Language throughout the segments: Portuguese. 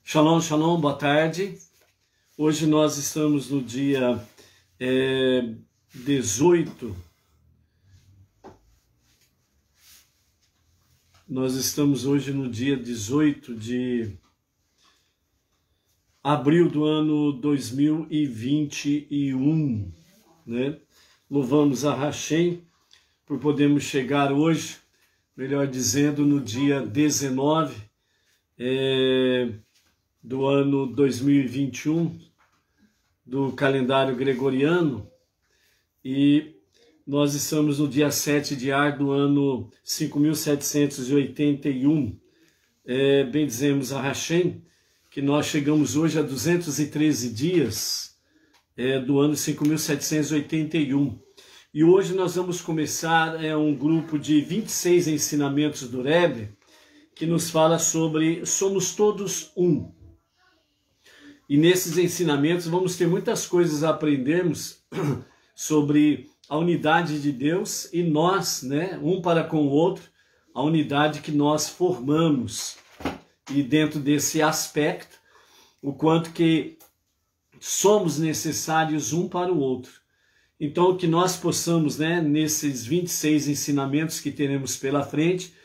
Shalom, shalom, boa tarde. Hoje nós estamos no dia 18. Nós estamos hoje no dia 18 de abril do ano 2021, né? Louvamos a Hashem por podermos chegar hoje, melhor dizendo, no dia 19 do ano 2021, do calendário gregoriano, e nós estamos no dia 7 de Ar do ano 5781. Bendizemos a Hashem, que nós chegamos hoje a 213 dias do ano 5781. E hoje nós vamos começar um grupo de 26 ensinamentos do Rebbe, que nos fala sobre somos todos um. E nesses ensinamentos vamos ter muitas coisas a aprendermos sobre a unidade de Deus e nós, né, um para com o outro, a unidade que nós formamos. E dentro desse aspecto, o quanto que somos necessários um para o outro. Então, que nós possamos, né, nesses 26 ensinamentos que teremos pela frente,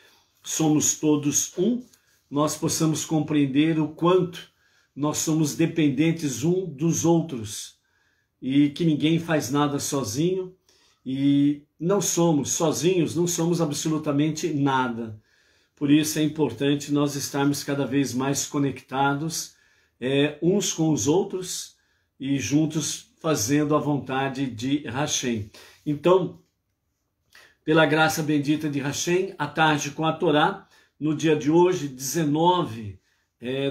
somos todos um, nós possamos compreender o quanto nós somos dependentes um dos outros e que ninguém faz nada sozinho e não somos sozinhos, não somos absolutamente nada. Por isso é importante nós estarmos cada vez mais conectados uns com os outros e juntos fazendo a vontade de Hashem. Então, pela graça bendita de Hashem, à tarde com a Torá, no dia de hoje, 19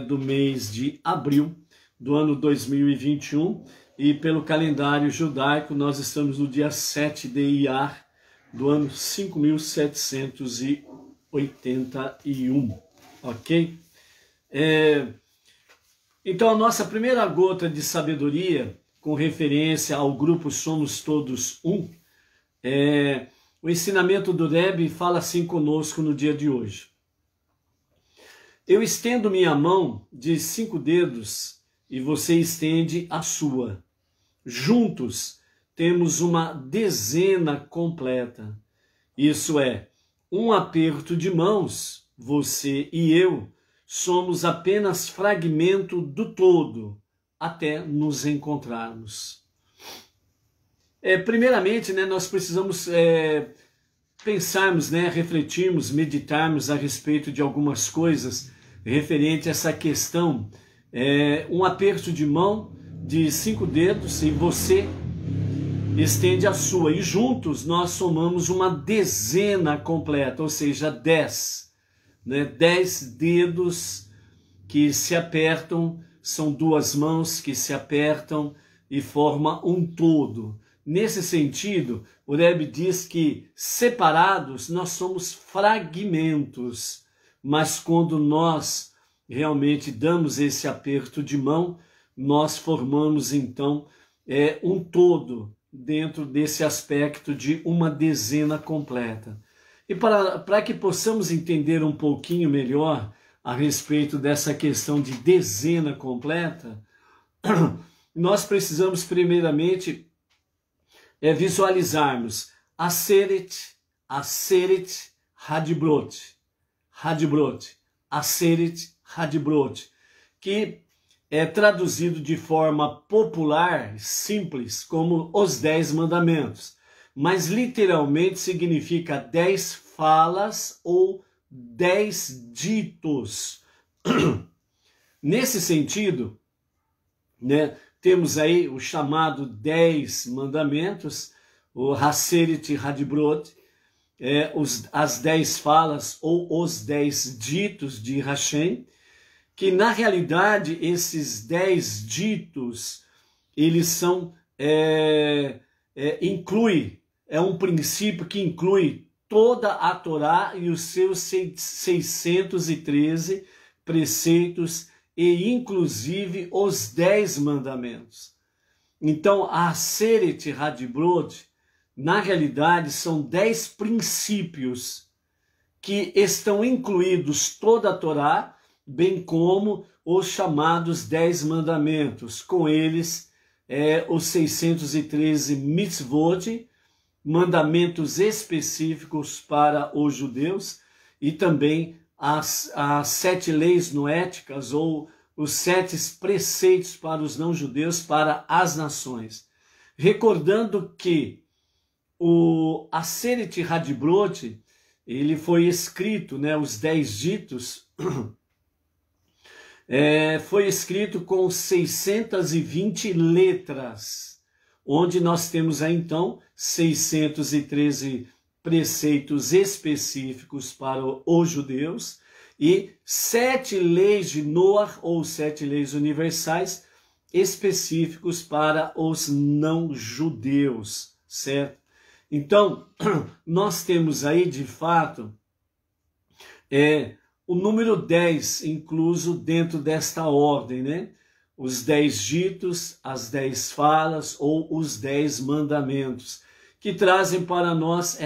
do mês de abril do ano 2021, e pelo calendário judaico nós estamos no dia 7 de Iyar do ano 5781, ok? Então a nossa primeira gota de sabedoria, com referência ao grupo Somos Todos Um, o ensinamento do Rebbe fala assim conosco no dia de hoje. Eu estendo minha mão de 5 dedos e você estende a sua. Juntos temos uma dezena completa. Isso é, um aperto de mãos, você e eu, somos apenas fragmento do todo, até nos encontrarmos. Primeiramente, né, nós precisamos pensarmos, né, refletirmos, meditarmos a respeito de algumas coisas referente a essa questão. Um aperto de mão de 5 dedos e você estende a sua. E juntos nós somamos uma dezena completa, ou seja, 10. Né, 10 dedos que se apertam, são 2 mãos que se apertam e formam um todo. Nesse sentido, o Rebbe diz que separados nós somos fragmentos, mas quando nós realmente damos esse aperto de mão, nós formamos então um todo dentro desse aspecto de uma dezena completa. E para que possamos entender um pouquinho melhor a respeito dessa questão de dezena completa, nós precisamos primeiramente visualizarmos Aseret, Hadibrot, Aseret, Hadibrot, que é traduzido de forma popular, simples, como os 10 mandamentos, mas literalmente significa 10 falas ou 10 ditos. Nesse sentido, né, temos aí o chamado 10 mandamentos, o Aseret Hadibrot, as 10 falas ou os 10 ditos de Hashem, que na realidade esses 10 ditos, eles são, um princípio que inclui toda a Torá e os seus 613 preceitos e inclusive os 10 mandamentos. Então, a Aseret Hadibrot, na realidade, são 10 princípios que estão incluídos toda a Torá, bem como os chamados 10 mandamentos, com eles os 613 mitzvot, mandamentos específicos para os judeus, e também as 7 leis noéticas, ou os 7 preceitos para os não-judeus, para as nações. Recordando que o Aseret Hadibrot, ele foi escrito, os 10 ditos, foi escrito com 620 letras, onde nós temos aí então 613 preceitos específicos para os judeus e 7 leis de Noah, ou 7 leis universais, específicos para os não-judeus, certo? Então, nós temos aí, de fato, o número 10 incluso dentro desta ordem, né? Os 10 ditos, as 10 falas ou os 10 mandamentos, que trazem para nós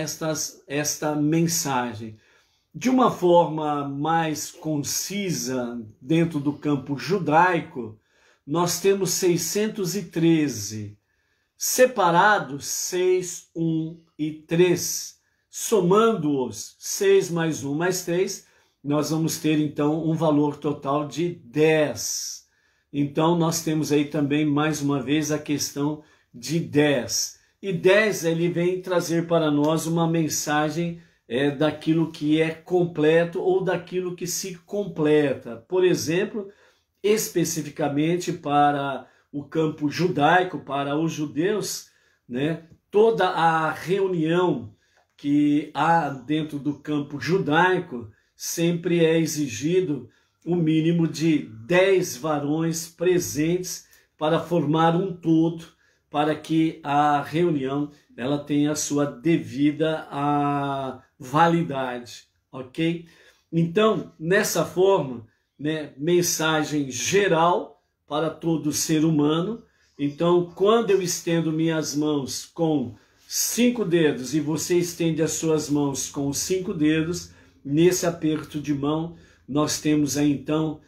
esta mensagem. De uma forma mais concisa, dentro do campo judaico, nós temos 613, separados 6, 1 e 3. Somando-os, 6 mais 1 mais 3, nós vamos ter então um valor total de 10. Então nós temos aí também mais uma vez a questão de 10. E 10 ele vem trazer para nós uma mensagem daquilo que é completo ou daquilo que se completa. Por exemplo, especificamente para o campo judaico, para os judeus, toda a reunião que há dentro do campo judaico, sempre é exigido o mínimo de 10 varões presentes para formar um todo, para que a reunião ela tenha a sua devida validade, ok? Então, nessa forma, mensagem geral para todo ser humano. Então, quando eu estendo minhas mãos com 5 dedos e você estende as suas mãos com os 5 dedos, nesse aperto de mão, nós temos aí então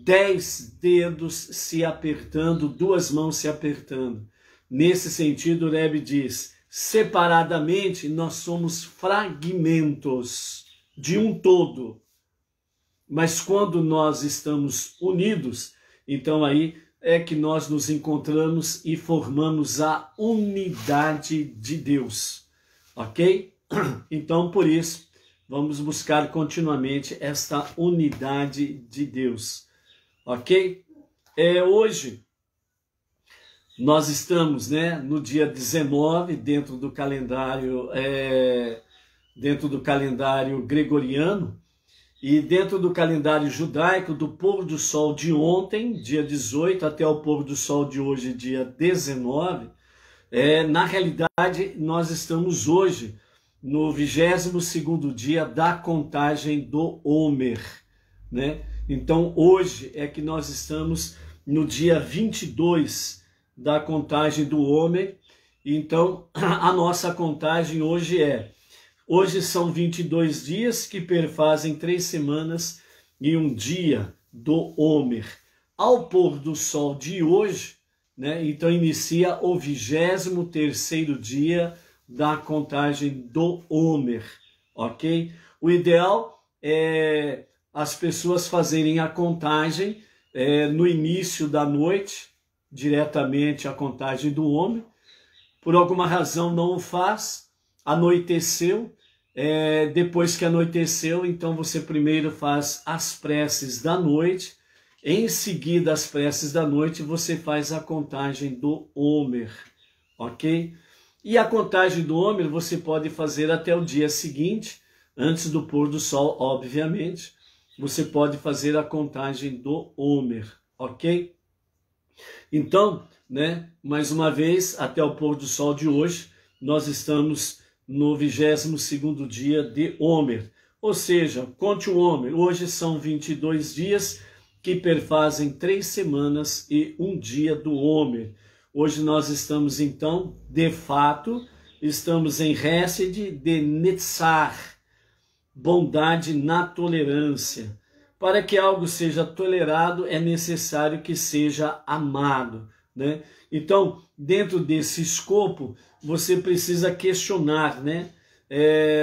10 dedos se apertando, 2 mãos se apertando. Nesse sentido, o Rebbe diz, separadamente nós somos fragmentos de um todo. Mas quando nós estamos unidos, então aí é que nós nos encontramos e formamos a unidade de Deus, ok? Então, por isso, vamos buscar continuamente esta unidade de Deus, ok? Hoje, nós estamos no dia 19, dentro do calendário gregoriano, e dentro do calendário judaico, do pôr do sol de ontem, dia 18, até o pôr do sol de hoje, dia 19, na realidade, nós estamos hoje no 22º dia da contagem do Homer, Então, hoje é que nós estamos no dia 22 da contagem do Homer. Então, a nossa contagem hoje são 22 dias que perfazem 3 semanas e um dia do Homer. Ao pôr do sol de hoje, então inicia o 23º dia da contagem do Homer, ok? O ideal é as pessoas fazerem a contagem no início da noite, diretamente a contagem do Homer. Por alguma razão não o faz, anoiteceu, depois que anoiteceu, então você primeiro faz as preces da noite, em seguida as preces da noite você faz a contagem do Homer, ok? E a contagem do Homer você pode fazer até o dia seguinte, antes do pôr do sol, obviamente, você pode fazer a contagem do Homer, ok? Então, mais uma vez, até o pôr do sol de hoje, nós estamos no 22º dia de Homer. Ou seja, conte o Homer, hoje são 22 dias que perfazem 3 semanas e um dia do Homer. Hoje nós estamos, então, de fato, estamos em Hesed de Netzach. bondade na tolerância. Para que algo seja tolerado, é necessário que seja amado, né? Então, dentro desse escopo, você precisa questionar, né?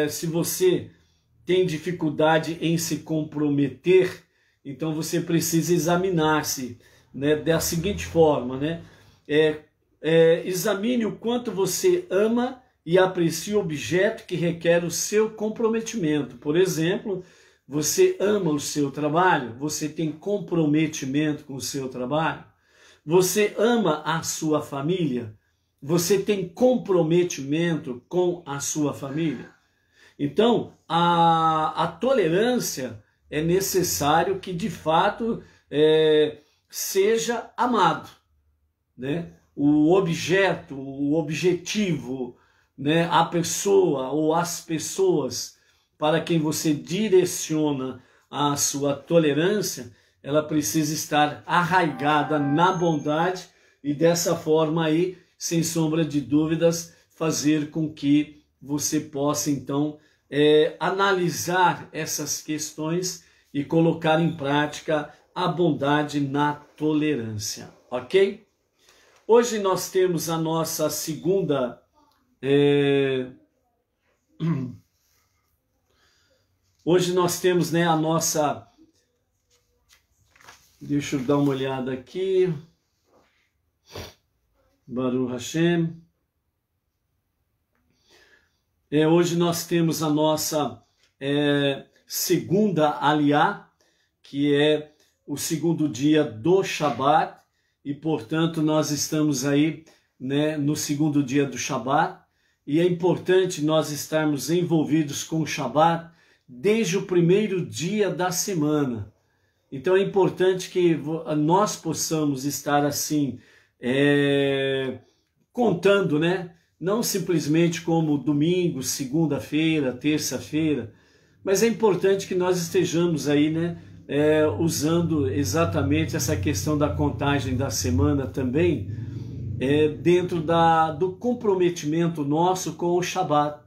Se você tem dificuldade em se comprometer, então você precisa examinar-se, né? Da seguinte forma, né? Examine o quanto você ama e aprecia o objeto que requer o seu comprometimento. Por exemplo, você ama o seu trabalho? Você tem comprometimento com o seu trabalho? Você ama a sua família? Você tem comprometimento com a sua família? Então, a tolerância é necessário que, de fato, seja amado, né? O objeto, o objetivo, né? A pessoa ou as pessoas para quem você direciona a sua tolerância, ela precisa estar arraigada na bondade e dessa forma aí, sem sombra de dúvidas, fazer com que você possa então analisar essas questões e colocar em prática a bondade na tolerância, ok? Hoje nós temos a nossa segunda hoje nós temos, né, a nossa... Deixa eu dar uma olhada aqui. Baruch Hashem. Hoje nós temos a nossa segunda Aliyá, que é o segundo dia do Shabat, e portanto nós estamos aí, né, no segundo dia do Shabat, e é importante nós estarmos envolvidos com o Shabat desde o primeiro dia da semana. Então é importante que nós possamos estar assim, contando, né? Não simplesmente como domingo, segunda-feira, terça-feira, mas é importante que nós estejamos aí, né? Usando exatamente essa questão da contagem da semana também, dentro do comprometimento nosso com o Shabat.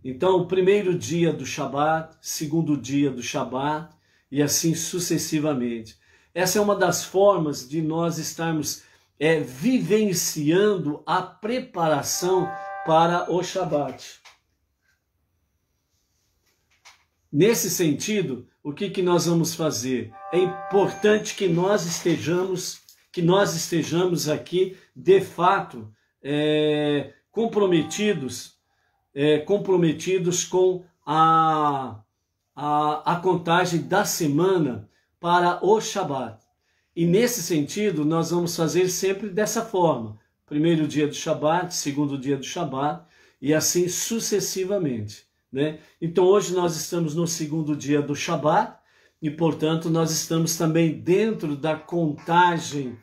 Então, o primeiro dia do Shabat, segundo dia do Shabat, e assim sucessivamente. Essa é uma das formas de nós estarmos vivenciando a preparação para o Shabat. Nesse sentido, o que nós vamos fazer? É importante que nós estejamos aqui, de fato, comprometidos com a contagem da semana para o Shabat. E nesse sentido, nós vamos fazer sempre dessa forma. Primeiro dia do Shabat, segundo dia do Shabat, e assim sucessivamente, né? Então hoje nós estamos no segundo dia do Shabat, e portanto nós estamos também dentro da contagem,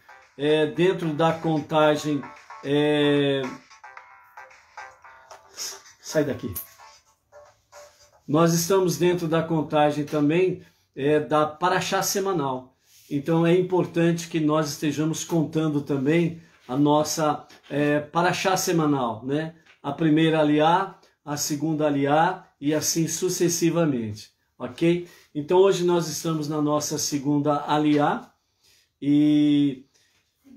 sai daqui. Nós estamos dentro da contagem também da Parashá semanal. Então é importante que nós estejamos contando também a nossa Parashá semanal, né? A primeira Aliyá, a segunda Aliyá e assim sucessivamente, ok? Então hoje nós estamos na nossa segunda Aliyá e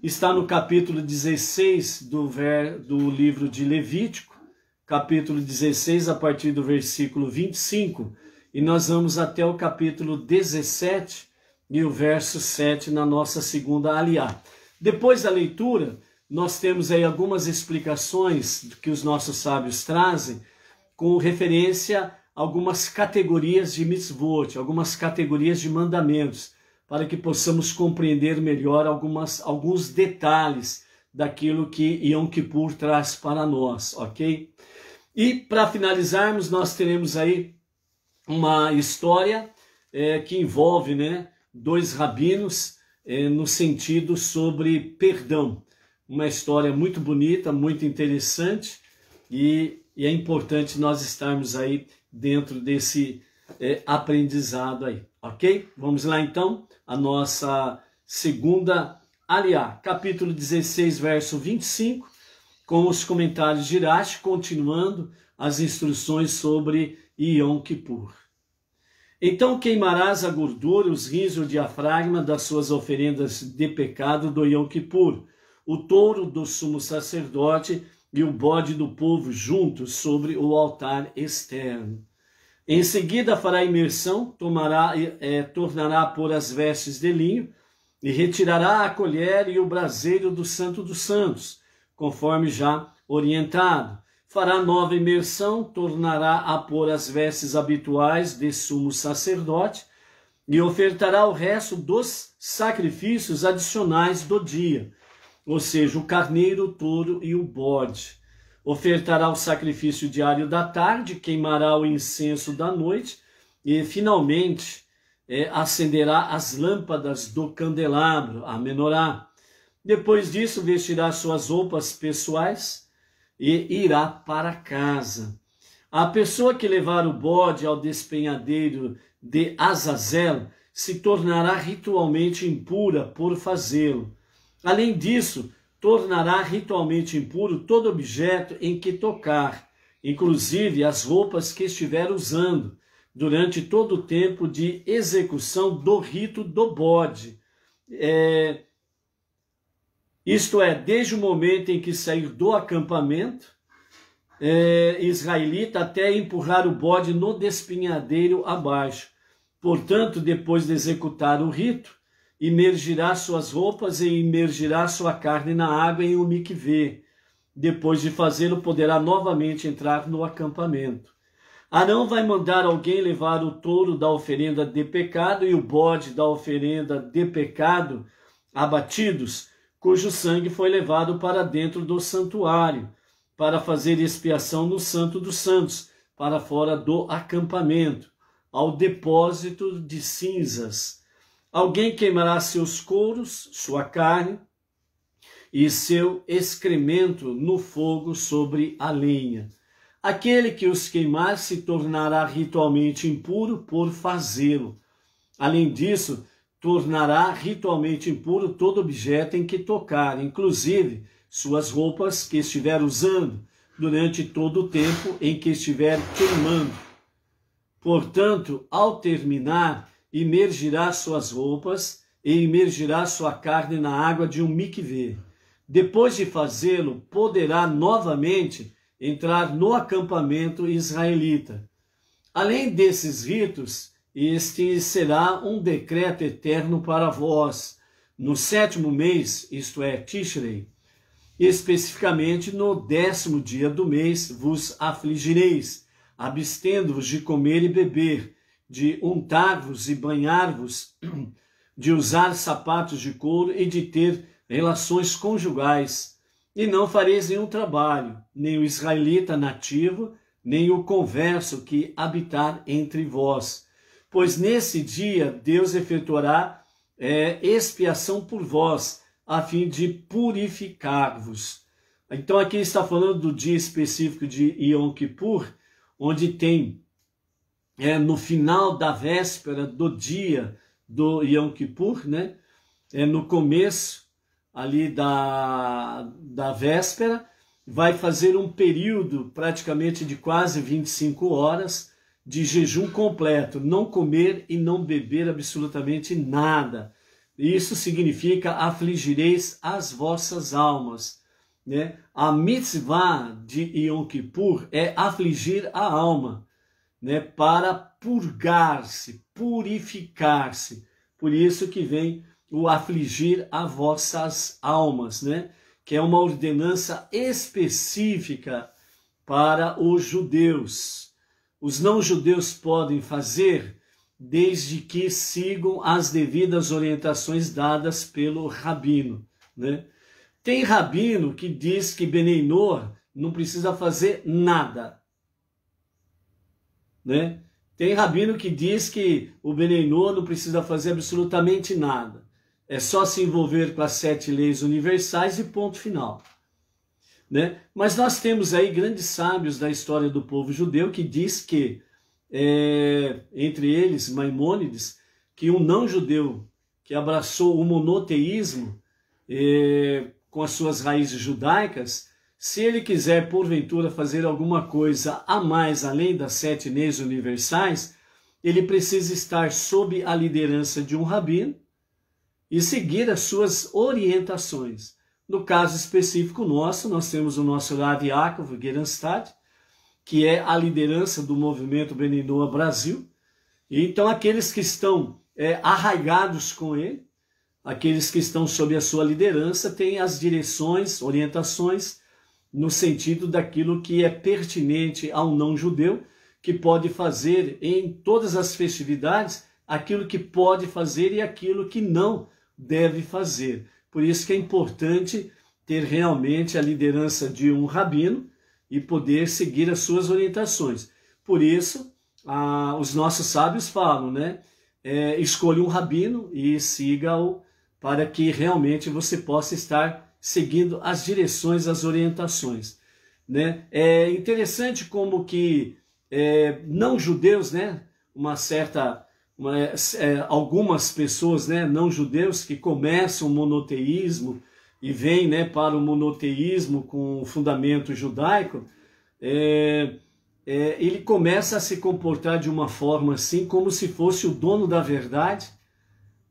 está no capítulo 16 do livro de Levítico, capítulo 16, a partir do versículo 25, e nós vamos até o capítulo 17 e o verso 7 na nossa segunda Aliyá. Depois da leitura, nós temos aí algumas explicações que os nossos sábios trazem com referência a algumas categorias de mitzvot, algumas categorias de mandamentos, para que possamos compreender melhor alguns detalhes daquilo que Yom Kippur traz para nós, ok? E para finalizarmos, nós teremos aí uma história que envolve, né, dois rabinos no sentido sobre perdão. Uma história muito bonita, muito interessante, e é importante nós estarmos aí dentro desse aprendizado aí, ok? Vamos lá então, a nossa segunda Aliyá, capítulo 16, verso 25, com os comentários de Rashi, continuando as instruções sobre Yom Kippur. Então queimarás a gordura, os rins e o diafragma das suas oferendas de pecado do Yom Kippur, o touro do sumo sacerdote e o bode do povo juntos sobre o altar externo. Em seguida fará imersão, tornará a pôr as vestes de linho e retirará a colher e o braseiro do Santo dos Santos, conforme já orientado. Fará nova imersão, tornará a pôr as vestes habituais de sumo sacerdote e ofertará o resto dos sacrifícios adicionais do dia, ou seja, o carneiro, o touro e o bode. Ofertará o sacrifício diário da tarde, queimará o incenso da noite e, finalmente, acenderá as lâmpadas do candelabro, a menorá. Depois disso, vestirá suas roupas pessoais e irá para casa. A pessoa que levar o bode ao despenhadeiro de Azazel se tornará ritualmente impura por fazê-lo. Além disso, tornará ritualmente impuro todo objeto em que tocar, inclusive as roupas que estiver usando, durante todo o tempo de execução do rito do bode. Isto é, desde o momento em que sair do acampamento israelita até empurrar o bode no despenhadeiro abaixo. Portanto, depois de executar o rito, imergirá suas roupas e imergirá sua carne na água em um mikvê. Depois de fazê-lo, poderá novamente entrar no acampamento. Arão vai mandar alguém levar o touro da oferenda de pecado e o bode da oferenda de pecado abatidos, cujo sangue foi levado para dentro do santuário, para fazer expiação no Santo dos Santos, para fora do acampamento, ao depósito de cinzas. Alguém queimará seus couros, sua carne e seu excremento no fogo sobre a lenha. Aquele que os queimar se tornará ritualmente impuro por fazê-lo. Além disso, tornará ritualmente impuro todo objeto em que tocar, inclusive suas roupas que estiver usando, durante todo o tempo em que estiver queimando. Portanto, ao terminar, imergirá suas roupas e imergirá sua carne na água de um mikvê. Depois de fazê-lo, poderá novamente entrar no acampamento israelita. Além desses ritos, este será um decreto eterno para vós. No 7º mês, isto é, Tishrei, especificamente no 10º dia do mês, vos afligireis, abstendo-vos de comer e beber, de untar-vos e banhar-vos, de usar sapatos de couro e de ter relações conjugais. E não fareis nenhum trabalho, nem o israelita nativo, nem o converso que habitar entre vós. Pois nesse dia Deus efetuará expiação por vós, a fim de purificar-vos. Então aqui está falando do dia específico de Yom Kippur, onde tem no final da véspera do dia do Yom Kippur, né? No começo ali da véspera, vai fazer um período praticamente de quase 25 horas de jejum completo, não comer e não beber absolutamente nada. Isso significa afligireis as vossas almas, né? A mitzvah de Yom Kippur é afligir a alma, né? Para purgar-se, purificar-se. Por isso que vem o afligir a vossas almas, né? Que é uma ordenança específica para os judeus. Os não-judeus podem fazer desde que sigam as devidas orientações dadas pelo rabino, né? Tem rabino que diz que Benei Noach não precisa fazer nada, né? Tem rabino que diz que o Benei Noach não precisa fazer absolutamente nada. É só se envolver com as 7 leis universais e ponto final, né? Mas nós temos aí grandes sábios da história do povo judeu que diz que, entre eles Maimônides, que um não-judeu que abraçou o monoteísmo com as suas raízes judaicas, se ele quiser porventura fazer alguma coisa a mais além das 7 leis universais, ele precisa estar sob a liderança de um rabino e seguir as suas orientações. No caso específico nosso, nós temos o nosso Rav Yaakov Gerenstad, que é a liderança do movimento Bnei Noach Brasil. E então aqueles que estão arraigados com ele, aqueles que estão sob a sua liderança, têm as direções, orientações, no sentido daquilo que é pertinente ao não-judeu, que pode fazer em todas as festividades aquilo que pode fazer e aquilo que não deve fazer. Por isso que é importante ter realmente a liderança de um rabino e poder seguir as suas orientações. Por isso, os nossos sábios falam, né? Escolha um rabino e siga-o para que realmente você possa estar seguindo as direções, as orientações. Né? É interessante como que não-judeus, né? Algumas pessoas, né, não-judeus que começam o monoteísmo e vêm, né, para o monoteísmo com fundamento judaico, ele começa a se comportar de uma forma assim, como se fosse o dono da verdade.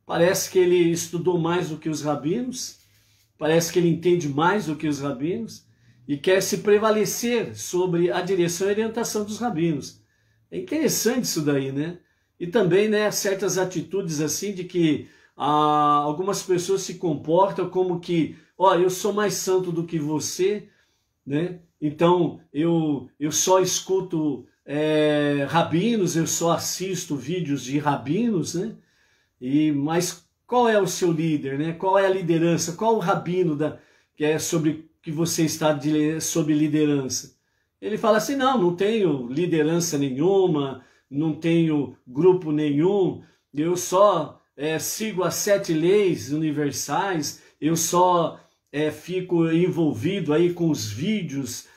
Parece que ele estudou mais do que os rabinos, parece que ele entende mais do que os rabinos e quer se prevalecer sobre a direção e orientação dos rabinos. É interessante isso daí, né? E também, né, certas atitudes assim de que algumas pessoas se comportam como que, eu sou mais santo do que você, né? Então eu só escuto rabinos, eu só assisto vídeos de rabinos, né? Mas qual é o seu líder, né? Qual é a liderança? Qual o rabino que é sobre que você está sob liderança? Ele fala assim, não tenho liderança nenhuma, não tenho grupo nenhum, eu só sigo as 7 leis universais, eu só fico envolvido aí com os vídeos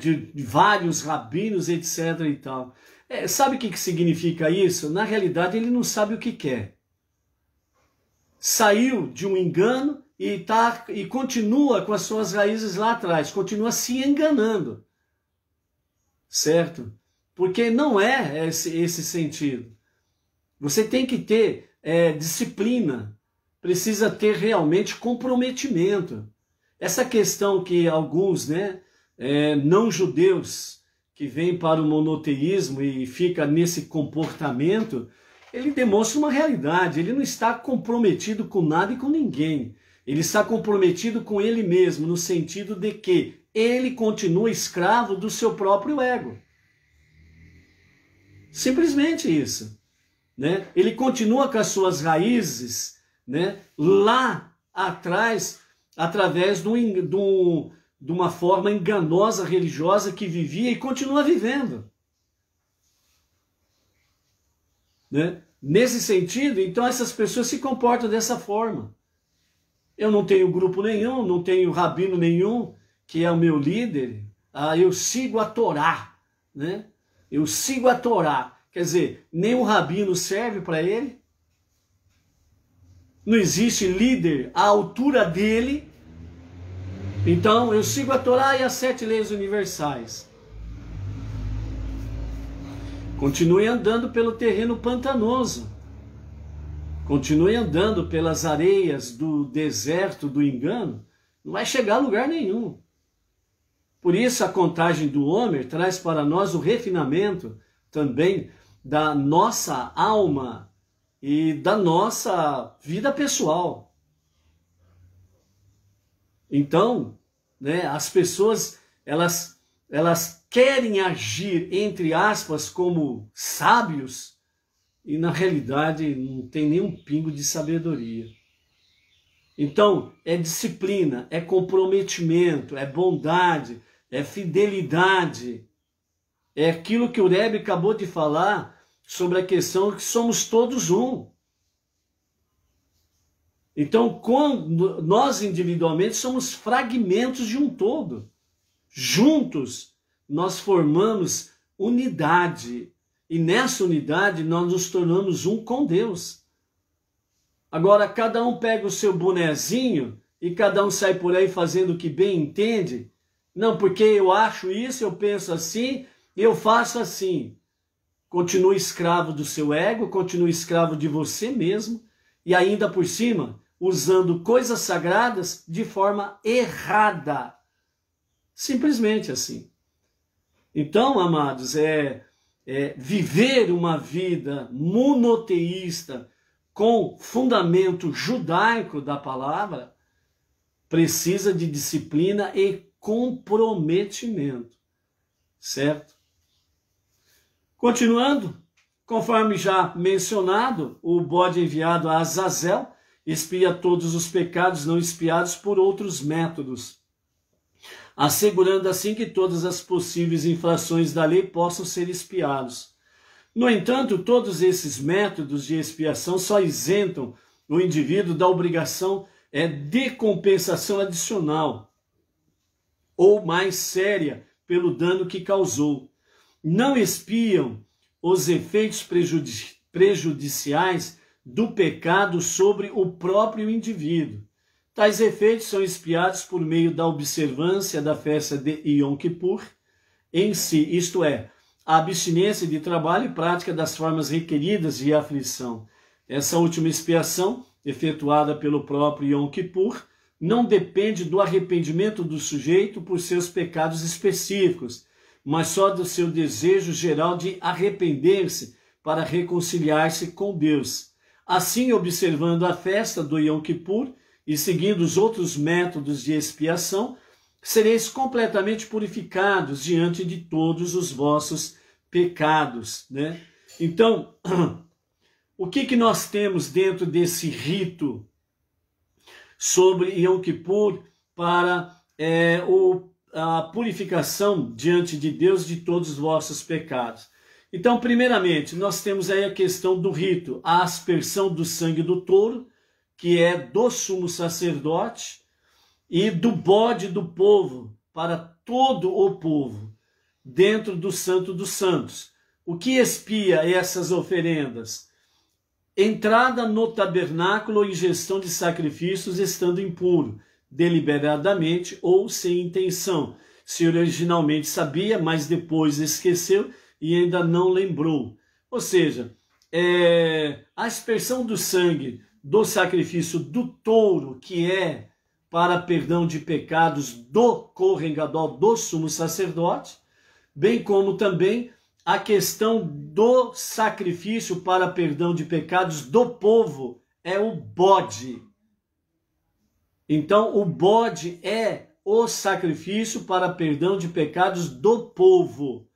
de vários rabinos, etc. e tal. Sabe o que significa isso? Na realidade, ele não sabe o que quer. Saiu de um engano e continua com as suas raízes lá atrás, continua se enganando. Certo? Porque não é esse sentido. Você tem que ter disciplina, precisa ter realmente comprometimento. Essa questão que alguns, né, não-judeus que vêm para o monoteísmo e fica nesse comportamento, ele demonstra uma realidade, ele não está comprometido com nada e com ninguém. Ele está comprometido com ele mesmo, no sentido de que ele continua escravo do seu próprio ego. Simplesmente isso. Né? Ele continua com as suas raízes, né, lá atrás, através de uma forma enganosa religiosa que vivia e continua vivendo. Né? Nesse sentido, então essas pessoas se comportam dessa forma. Eu não tenho grupo nenhum, não tenho rabino nenhum, que é o meu líder, eu sigo a Torá, né? Eu sigo a Torá. Quer dizer, nem o rabino serve para ele, não existe líder à altura dele, então eu sigo a Torá e as 7 leis universais. Continue andando pelo terreno pantanoso, continue andando pelas areias do deserto do engano, não vai chegar a lugar nenhum. Por isso a contagem do Homer traz para nós o refinamento também da nossa alma e da nossa vida pessoal. Então, né, as pessoas, elas querem agir, entre aspas, como sábios, e na realidade não tem nenhum pingo de sabedoria. Então, é disciplina, é comprometimento, é bondade, é fidelidade. É aquilo que o Rebbe acabou de falar sobre a questão que somos todos um. Então, quando nós individualmente somos fragmentos de um todo. Juntos, nós formamos unidade. E nessa unidade, nós nos tornamos um com Deus. Agora, cada um pega o seu bonezinho e cada um sai por aí fazendo o que bem entende. Não, porque eu acho isso, eu penso assim, eu faço assim. continua escravo do seu ego, continua escravo de você mesmo, e ainda por cima, usando coisas sagradas de forma errada. Simplesmente assim. Então, amados, viver uma vida monoteísta com fundamento judaico da palavra precisa de disciplina e comprometimento, certo? Continuando, conforme já mencionado, o bode enviado a Azazel expia todos os pecados não expiados por outros métodos, assegurando assim que todas as possíveis infrações da lei possam ser expiados. No entanto, todos esses métodos de expiação só isentam o indivíduo da obrigação de compensação adicional ou mais séria pelo dano que causou. Não expiam os efeitos prejudiciais do pecado sobre o próprio indivíduo. Tais efeitos são expiados por meio da observância da festa de Yom Kippur em si, isto é, a abstinência de trabalho e prática das formas requeridas de aflição. Essa última expiação, efetuada pelo próprio Yom Kippur, não depende do arrependimento do sujeito por seus pecados específicos, mas só do seu desejo geral de arrepender-se para reconciliar-se com Deus. Assim, observando a festa do Yom Kippur e seguindo os outros métodos de expiação, sereis completamente purificados diante de todos os vossos pecados, né? Então, o que nós temos dentro desse rito sobre Yom Kippur para a purificação diante de Deus de todos os vossos pecados? Então, primeiramente, nós temos aí a questão do rito, a aspersão do sangue do touro, que é do sumo sacerdote, e do bode do povo, para todo o povo, dentro do Santo dos Santos. O que expia essas oferendas? Entrada no tabernáculo ou ingestão de sacrifícios estando impuro, deliberadamente ou sem intenção. Se originalmente sabia, mas depois esqueceu e ainda não lembrou. Ou seja, a aspersão do sangue do sacrifício do touro, que é para perdão de pecados do Kohen Gadol, do sumo sacerdote, bem como também a questão do sacrifício para perdão de pecados do povo, é o bode. Então, o bode é o sacrifício para perdão de pecados do povo.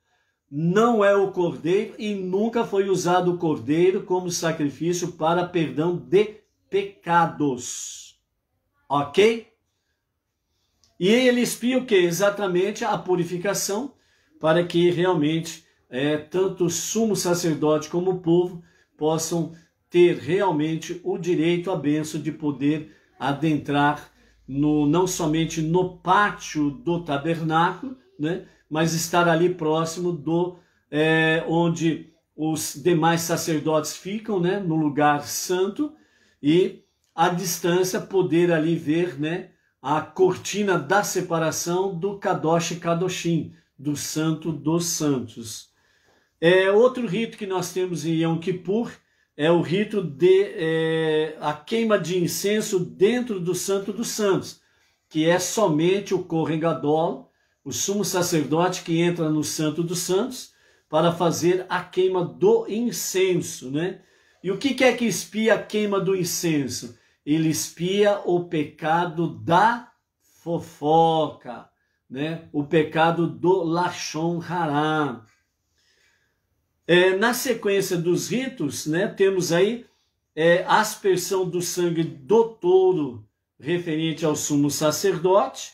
Não é o cordeiro e nunca foi usado o cordeiro como sacrifício para perdão de pecados. Ok? E ele expia o que? Exatamente a purificação, para que realmente tanto o sumo sacerdote como o povo possam ter realmente o direito, a bênção de poder adentrar não somente no pátio do tabernáculo, né, mas estar ali próximo onde os demais sacerdotes ficam, né, no lugar santo, e à distância poder ali ver, né, a cortina da separação do Kadosh Kadoshim, do Santo dos Santos. Outro rito que nós temos em Yom Kippur é o rito de a queima de incenso dentro do Santo dos Santos, que é somente o Kohen Gadol, o sumo sacerdote, que entra no Santo dos Santos para fazer a queima do incenso, né? E o que é que expia a queima do incenso? Ele expia o pecado da fofoca, né? O pecado do Lashon Hará. Na sequência dos ritos, né, temos aí a aspersão do sangue do touro referente ao sumo sacerdote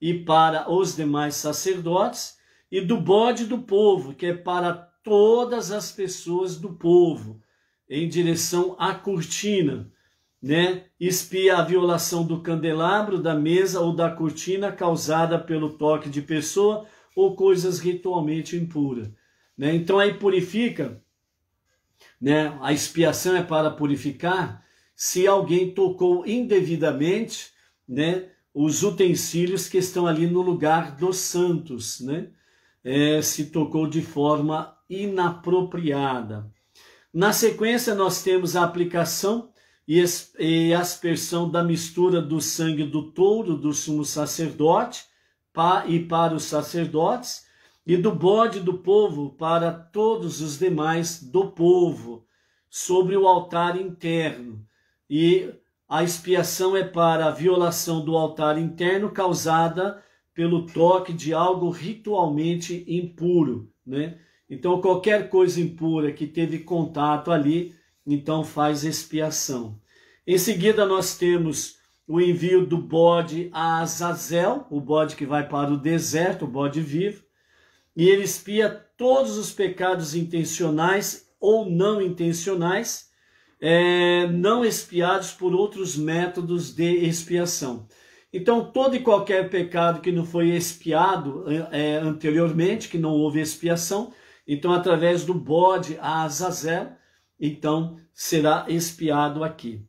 e para os demais sacerdotes, e do bode do povo, que é para todas as pessoas do povo, em direção à cortina, né? Expia a violação do candelabro, da mesa ou da cortina causada pelo toque de pessoa ou coisas ritualmente impuras. Né? Então aí purifica, né? A expiação é para purificar se alguém tocou indevidamente, né, os utensílios que estão ali no lugar dos santos, né? se tocou de forma inapropriada. Na sequência, nós temos a aplicação e aspersão da mistura do sangue do touro do sumo sacerdote e para os sacerdotes, e do bode do povo para todos os demais do povo, sobre o altar interno. E a expiação é para a violação do altar interno causada pelo toque de algo ritualmente impuro, né? Então, qualquer coisa impura que teve contato ali, então faz expiação. Em seguida, nós temos o envio do bode a Azazel, o bode que vai para o deserto, o bode vivo, e ele expia todos os pecados intencionais ou não intencionais, não expiados por outros métodos de expiação. Então, todo e qualquer pecado que não foi expiado anteriormente, que não houve expiação, então, através do bode a Azazel, então será expiado aqui.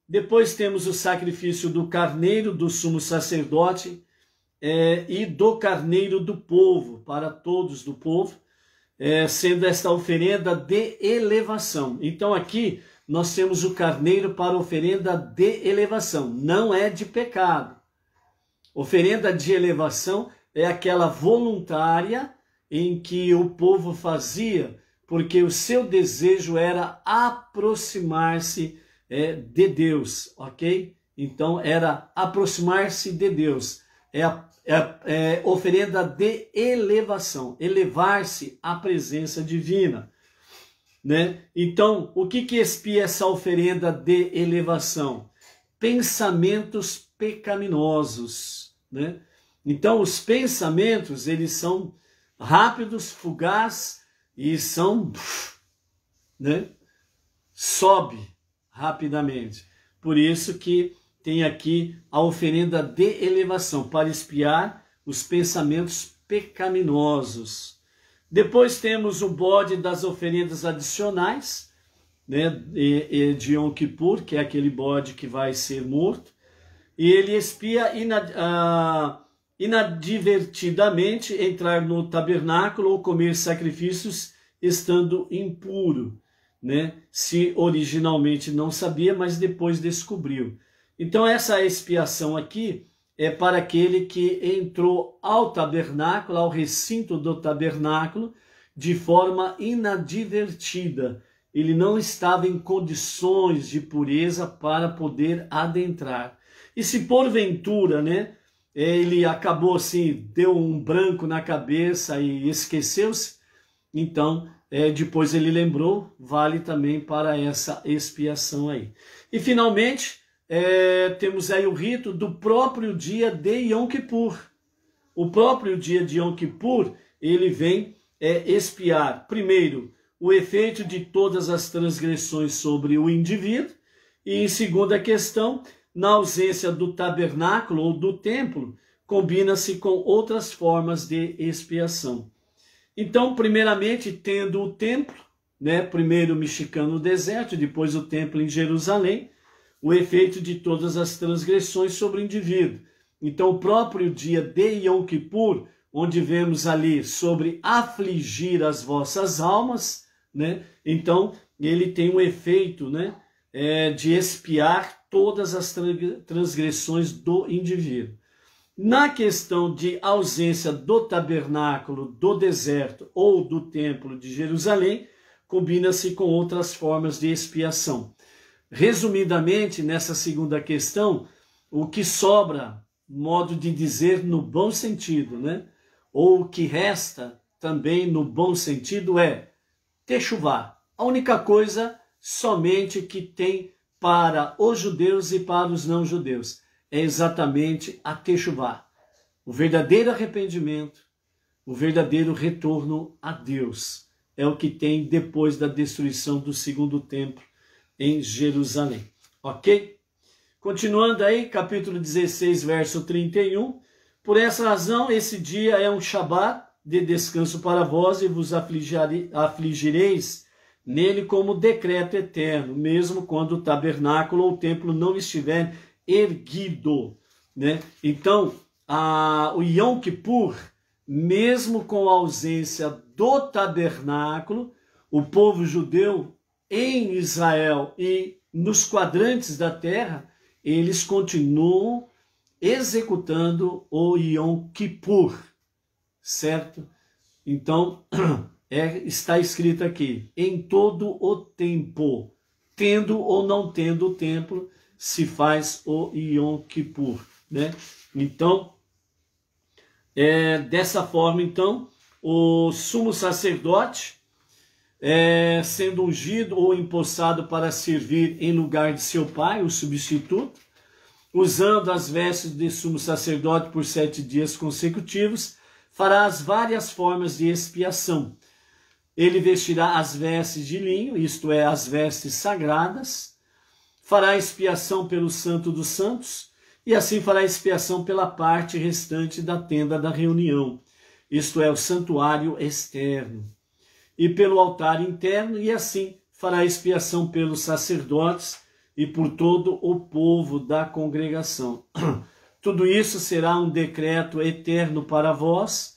Depois temos o sacrifício do carneiro do sumo sacerdote e do carneiro do povo, para todos do povo, sendo esta oferenda de elevação. Então, aqui nós temos o carneiro para oferenda de elevação, não é de pecado. Oferenda de elevação é aquela voluntária em que o povo fazia, porque o seu desejo era aproximar-se de Deus, ok? Então, era aproximar-se de Deus. É oferenda de elevação, elevar-se à presença divina, né? Então, o que expia essa oferenda de elevação? Pensamentos pecaminosos, né? Então, os pensamentos, eles são rápidos, fugazes e são, né? Sobe rapidamente. Por isso que tem aqui a oferenda de elevação, para expiar os pensamentos pecaminosos. Depois temos o bode das oferendas adicionais, né, de Yom Kippur, que é aquele bode que vai ser morto, e ele expia inadvertidamente entrar no tabernáculo ou comer sacrifícios estando impuro, né? Se originalmente não sabia, mas depois descobriu. Então essa expiação aqui é para aquele que entrou ao tabernáculo, ao recinto do tabernáculo, de forma inadvertida. Ele não estava em condições de pureza para poder adentrar. E se porventura, né, ele acabou assim, deu um branco na cabeça e esqueceu-se, então depois ele lembrou, vale também para essa expiação aí. E finalmente, temos aí o rito do próprio dia de Yom Kippur. O próprio dia de Yom Kippur, ele vem expiar, primeiro, o efeito de todas as transgressões sobre o indivíduo, e em segunda questão, na ausência do tabernáculo ou do templo, combina-se com outras formas de expiação. Então, primeiramente, tendo o templo, né, primeiro mexicano no deserto, depois o templo em Jerusalém, o efeito de todas as transgressões sobre o indivíduo. Então, o próprio dia de Yom Kippur, onde vemos ali sobre afligir as vossas almas, né? Então, ele tem um efeito, né, de expiar todas as transgressões do indivíduo. Na questão de ausência do tabernáculo, do deserto ou do templo de Jerusalém, combina-se com outras formas de expiação. Resumidamente, nessa segunda questão, o que sobra, modo de dizer no bom sentido, né? Ou o que resta também no bom sentido é techuvá. A única coisa somente que tem para os judeus e para os não-judeus é exatamente a techuvá, o verdadeiro arrependimento, o verdadeiro retorno a Deus. É o que tem depois da destruição do segundo templo em Jerusalém. Ok? Continuando aí, capítulo 16, verso 31. Por essa razão, esse dia é um Shabat de descanso para vós e vos afligireis nele como decreto eterno, mesmo quando o tabernáculo ou o templo não estiver erguido, né? Então, o Yom Kippur mesmo com a ausência do tabernáculo, o povo judeu em Israel e nos quadrantes da terra, eles continuam executando o Yom Kippur, certo? Então, está escrito aqui, em todo o tempo, tendo ou não tendo o templo, se faz o Yom Kippur, né? Então, dessa forma, então, o sumo sacerdote, sendo ungido ou empossado para servir em lugar de seu pai, o substituto, usando as vestes de sumo sacerdote por 7 dias consecutivos, fará as várias formas de expiação. Ele vestirá as vestes de linho, isto é, as vestes sagradas, fará expiação pelo Santo dos Santos, e assim fará expiação pela parte restante da tenda da reunião, isto é, o santuário externo, e pelo altar interno, e assim fará expiação pelos sacerdotes e por todo o povo da congregação. Tudo isso será um decreto eterno para vós,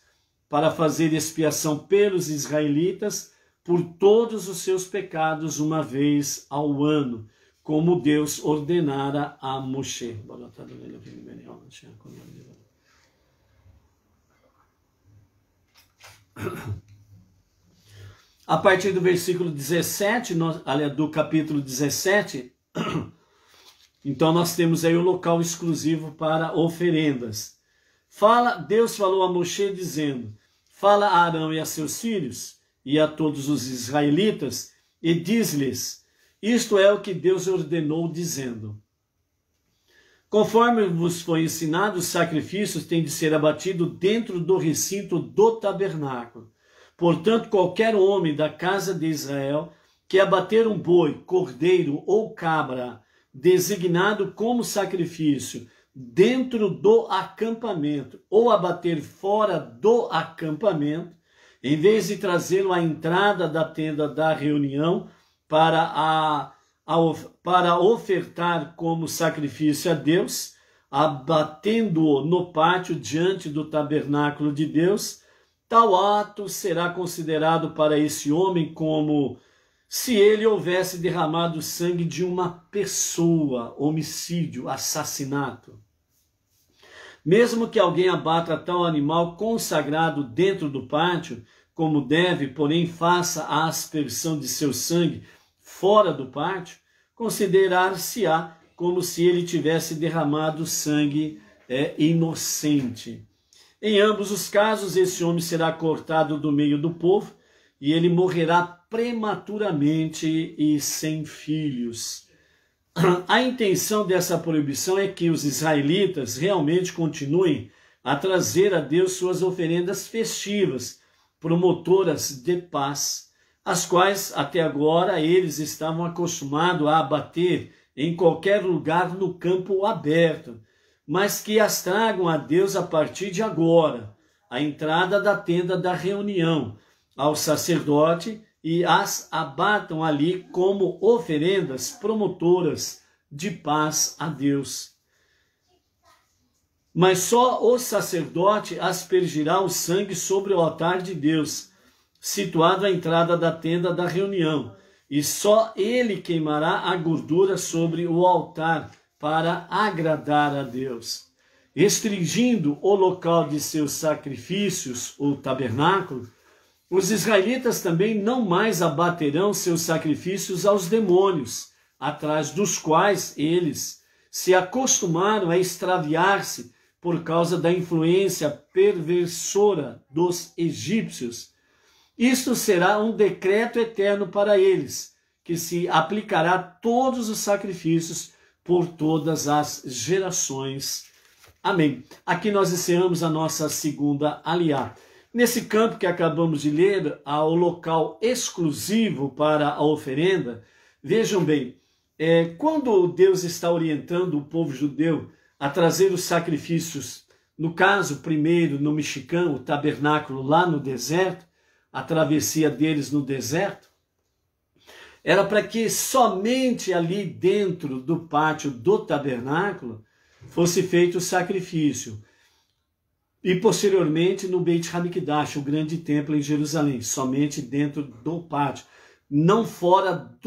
para fazer expiação pelos israelitas por todos os seus pecados uma vez ao ano, como Deus ordenara a Moshe. A partir do versículo 17, do capítulo 17, então nós temos aí o local exclusivo para oferendas. Deus falou a Moshe dizendo, fala a Arão e a seus filhos e a todos os israelitas e diz-lhes, isto é o que Deus ordenou dizendo, conforme vos foi ensinado, os sacrifícios têm de ser abatidos dentro do recinto do tabernáculo. Portanto, qualquer homem da casa de Israel que abater um boi, cordeiro ou cabra, designado como sacrifício, dentro do acampamento, ou abater fora do acampamento, em vez de trazê-lo à entrada da tenda da reunião para ofertar como sacrifício a Deus, abatendo-o no pátio diante do tabernáculo de Deus, tal ato será considerado para esse homem como se ele houvesse derramado sangue de uma pessoa, homicídio, assassinato. Mesmo que alguém abata tal animal consagrado dentro do pátio, como deve, porém faça a aspersão de seu sangue fora do pátio, considerar-se-á como se ele tivesse derramado sangue inocente. Em ambos os casos, esse homem será cortado do meio do povo e ele morrerá prematuramente e sem filhos. A intenção dessa proibição é que os israelitas realmente continuem a trazer a Deus suas oferendas festivas, promotoras de paz, as quais até agora eles estavam acostumados a abater em qualquer lugar no campo aberto, mas que as tragam a Deus a partir de agora, à entrada da tenda da reunião, ao sacerdote, e as abatam ali como oferendas promotoras de paz a Deus. Mas só o sacerdote aspergirá o sangue sobre o altar de Deus, situado à entrada da tenda da reunião, e só ele queimará a gordura sobre o altar para agradar a Deus. Restringindo o local de seus sacrifícios, o tabernáculo, os israelitas também não mais abaterão seus sacrifícios aos demônios, atrás dos quais eles se acostumaram a extraviar-se por causa da influência perversora dos egípcios. Isto será um decreto eterno para eles, que se aplicará a todos os sacrifícios por todas as gerações. Amém. Aqui nós encerramos a nossa segunda aliá. Nesse campo que acabamos de ler, ao local exclusivo para a oferenda, vejam bem, quando Deus está orientando o povo judeu a trazer os sacrifícios, no caso, primeiro no Mexicano, o tabernáculo lá no deserto, a travessia deles no deserto, era para que somente ali dentro do pátio do tabernáculo fosse feito o sacrifício. e posteriormente no Beit HaMikdash, o grande templo em Jerusalém, somente dentro do pátio, não fora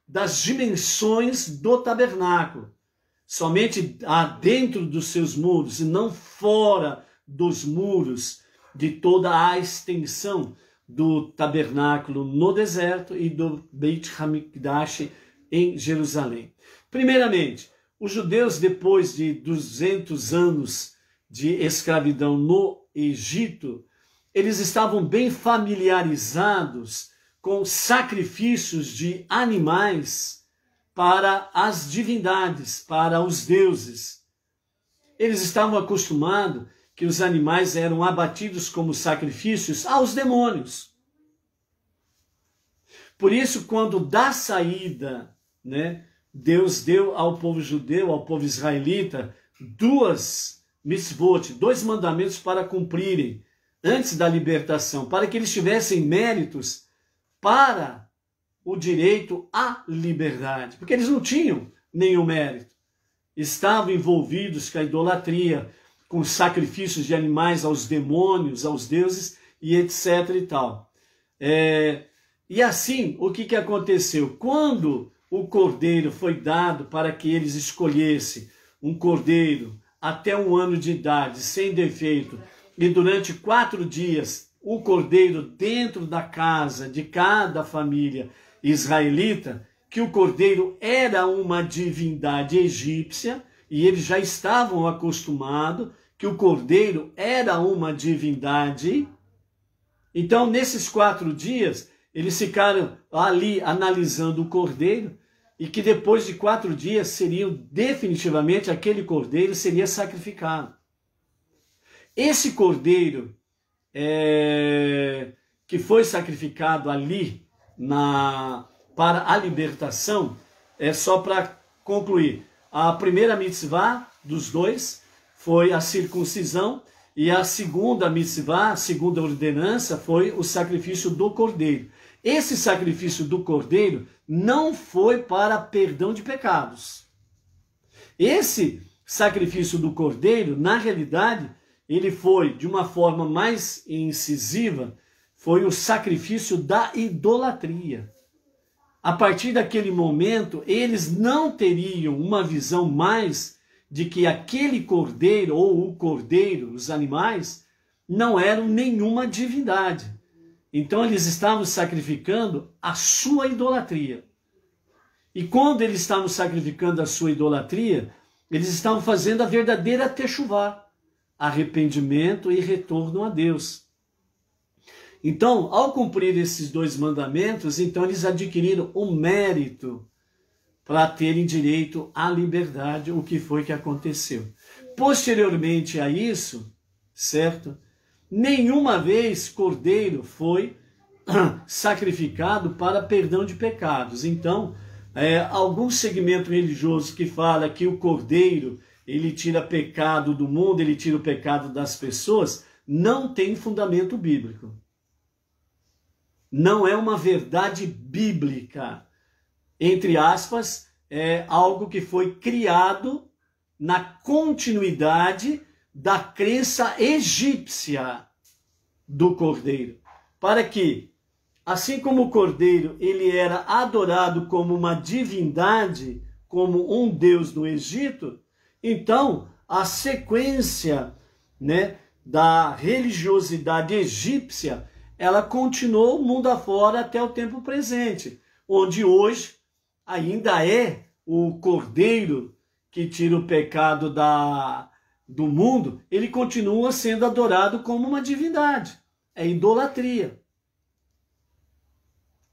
das dimensões do tabernáculo, somente dentro dos seus muros e não fora dos muros de toda a extensão do tabernáculo no deserto e do Beit HaMikdash em Jerusalém. Primeiramente, os judeus, depois de 200 anos de escravidão no Egito, eles estavam bem familiarizados com sacrifícios de animais para as divindades, para os deuses. Eles estavam acostumados que os animais eram abatidos como sacrifícios aos demônios. Por isso, quando da saída, né, Deus deu ao povo judeu, ao povo israelita, duas mitzvot, 2 mandamentos para cumprirem antes da libertação, para que eles tivessem méritos para o direito à liberdade, porque eles não tinham nenhum mérito. Estavam envolvidos com a idolatria, com sacrifícios de animais aos demônios, aos deuses e etc. e tal. E assim, o que aconteceu? Quando o cordeiro foi dado para que eles escolhessem um cordeiro até 1 ano de idade, sem defeito, e durante 4 dias o cordeiro dentro da casa de cada família israelita, que o cordeiro era uma divindade egípcia, e eles já estavam acostumados que o cordeiro era uma divindade. Então, nesses 4 dias, eles ficaram ali analisando o cordeiro, e que depois de 4 dias seriam definitivamente, aquele cordeiro seria sacrificado. Esse cordeiro que foi sacrificado ali para a libertação, só para concluir, a primeira mitzvah dos 2 foi a circuncisão, e a segunda mitzvah, a segunda ordenança, foi o sacrifício do cordeiro. Esse sacrifício do cordeiro não foi para perdão de pecados. Esse sacrifício do cordeiro, na realidade, ele foi, de uma forma mais incisiva, foi o sacrifício da idolatria. A partir daquele momento, eles não teriam uma visão mais de que aquele cordeiro, ou o cordeiro, os animais, não eram nenhuma divindade. Então eles estavam sacrificando a sua idolatria. E quando eles estavam sacrificando a sua idolatria, eles estavam fazendo a verdadeira techuvá, arrependimento e retorno a Deus. Então, ao cumprir esses 2 mandamentos, então eles adquiriram o mérito para terem direito à liberdade, o que foi que aconteceu. Posteriormente a isso, certo? Nenhuma vez cordeiro foi sacrificado para perdão de pecados. Então, algum segmento religioso que fala que o cordeiro, ele tira pecado do mundo, ele tira o pecado das pessoas, não tem fundamento bíblico. Não é uma verdade bíblica. Entre aspas, é algo que foi criado na continuidade da crença egípcia do cordeiro, para que, assim como o cordeiro ele era adorado como uma divindade, como um deus do Egito, então a sequência, né, da religiosidade egípcia, ela continuou mundo afora até o tempo presente, onde hoje ainda é o cordeiro que tira o pecado do mundo, ele continua sendo adorado como uma divindade. É idolatria.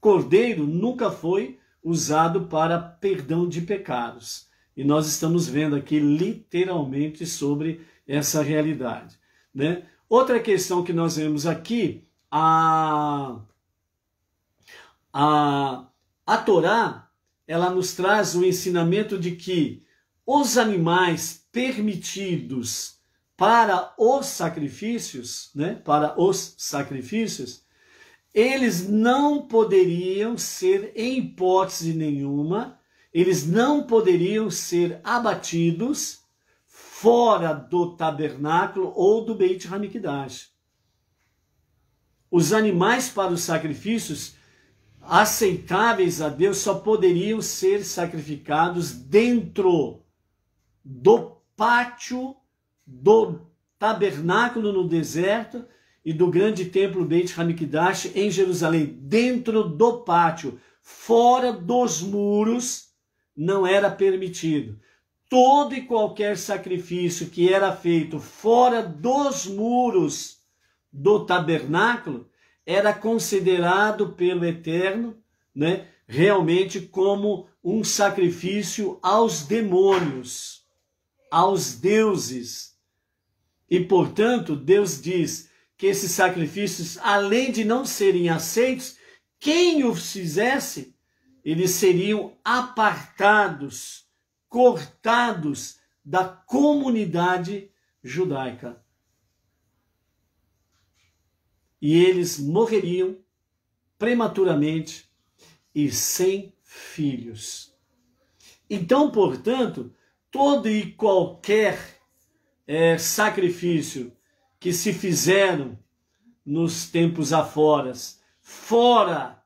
Cordeiro nunca foi usado para perdão de pecados. E nós estamos vendo aqui literalmente sobre essa realidade, né? Outra questão que nós vemos aqui, a Torá, ela nos traz o ensinamento de que os animais permitidos para os sacrifícios, né, eles não poderiam ser, em hipótese nenhuma, eles não poderiam ser abatidos fora do tabernáculo ou do Beit HaMikdash. Os animais para os sacrifícios aceitáveis a Deus só poderiam ser sacrificados dentro do pátio do tabernáculo no deserto e do grande templo Beit HaMikdash em Jerusalém. Dentro do pátio, fora dos muros, não era permitido. Todo e qualquer sacrifício que era feito fora dos muros do tabernáculo era considerado pelo Eterno, né, realmente como um sacrifício aos demônios, aos deuses. E, portanto, Deus diz que esses sacrifícios, além de não serem aceitos, quem os fizesse, eles seriam apartados, cortados da comunidade judaica. E eles morreriam prematuramente e sem filhos. Então, portanto, todo e qualquer sacrifício que se fizeram nos tempos aforas, fora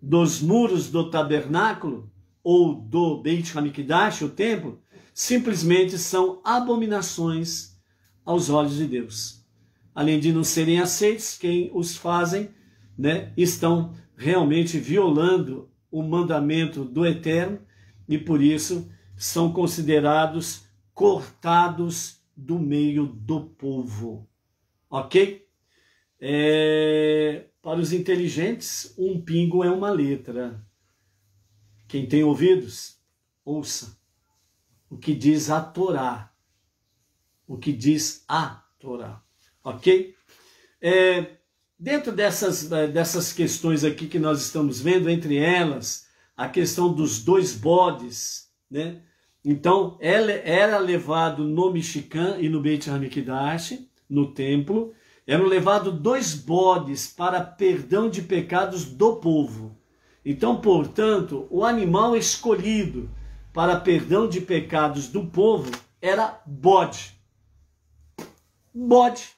dos muros do tabernáculo ou do Beit HaMikdash, o templo, simplesmente são abominações aos olhos de Deus. Além de não serem aceitos, quem os fazem, né, estão realmente violando o mandamento do Eterno e por isso são considerados cortados do meio do povo. Ok? Para os inteligentes, um pingo é uma letra. Quem tem ouvidos, ouça o que diz a Torá. O que diz a Torá. Ok? Dentro dessas questões aqui que nós estamos vendo, entre elas, a questão dos 2 bodes, né? Então, ela era levado no Mishkan e no Beit HaMikdash, no templo, eram levados 2 bodes para perdão de pecados do povo. Então, portanto, o animal escolhido para perdão de pecados do povo era bode. Bode.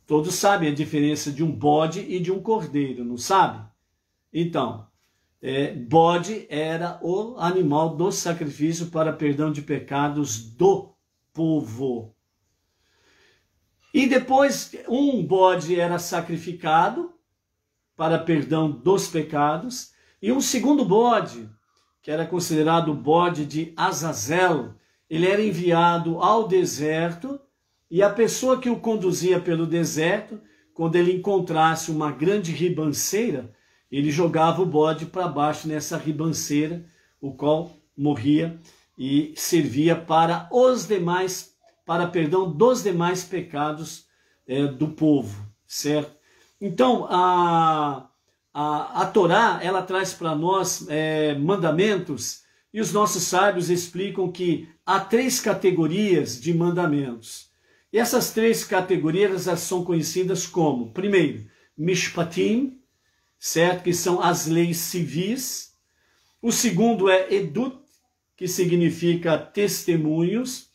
Todos sabem a diferença de um bode e de um cordeiro, não sabe? Então, bode era o animal do sacrifício para perdão de pecados do povo. E depois, um bode era sacrificado para perdão dos pecados, e um segundo bode, que era considerado o bode de Azazel, ele era enviado ao deserto, e a pessoa que o conduzia pelo deserto, quando ele encontrasse uma grande ribanceira, ele jogava o bode para baixo nessa ribanceira, o qual morria e servia para os demais, para perdão dos demais pecados do povo, certo? Então, a Torá, ela traz para nós mandamentos, e os nossos sábios explicam que há 3 categorias de mandamentos. E essas 3 categorias elas são conhecidas como, primeiro, Mishpatim, certo? Que são as leis civis. O segundo é Edut, que significa testemunhos.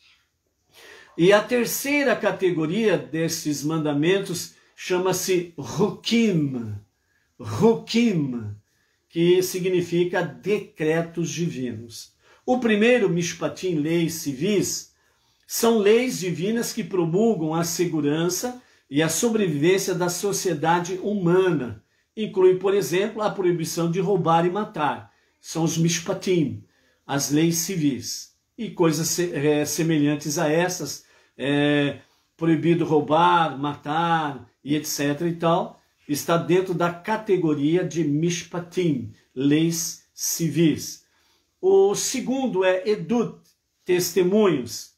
E a terceira categoria desses mandamentos chama-se Hukim. Hukim, que significa decretos divinos. O primeiro, Mishpatim, leis civis, são leis divinas que promulgam a segurança e a sobrevivência da sociedade humana. Inclui, por exemplo, a proibição de roubar e matar. São os Mishpatim, as leis civis. E coisas semelhantes a essas, proibido roubar, matar e etc. e tal, está dentro da categoria de Mishpatim, leis civis. O segundo é Edut, testemunhos.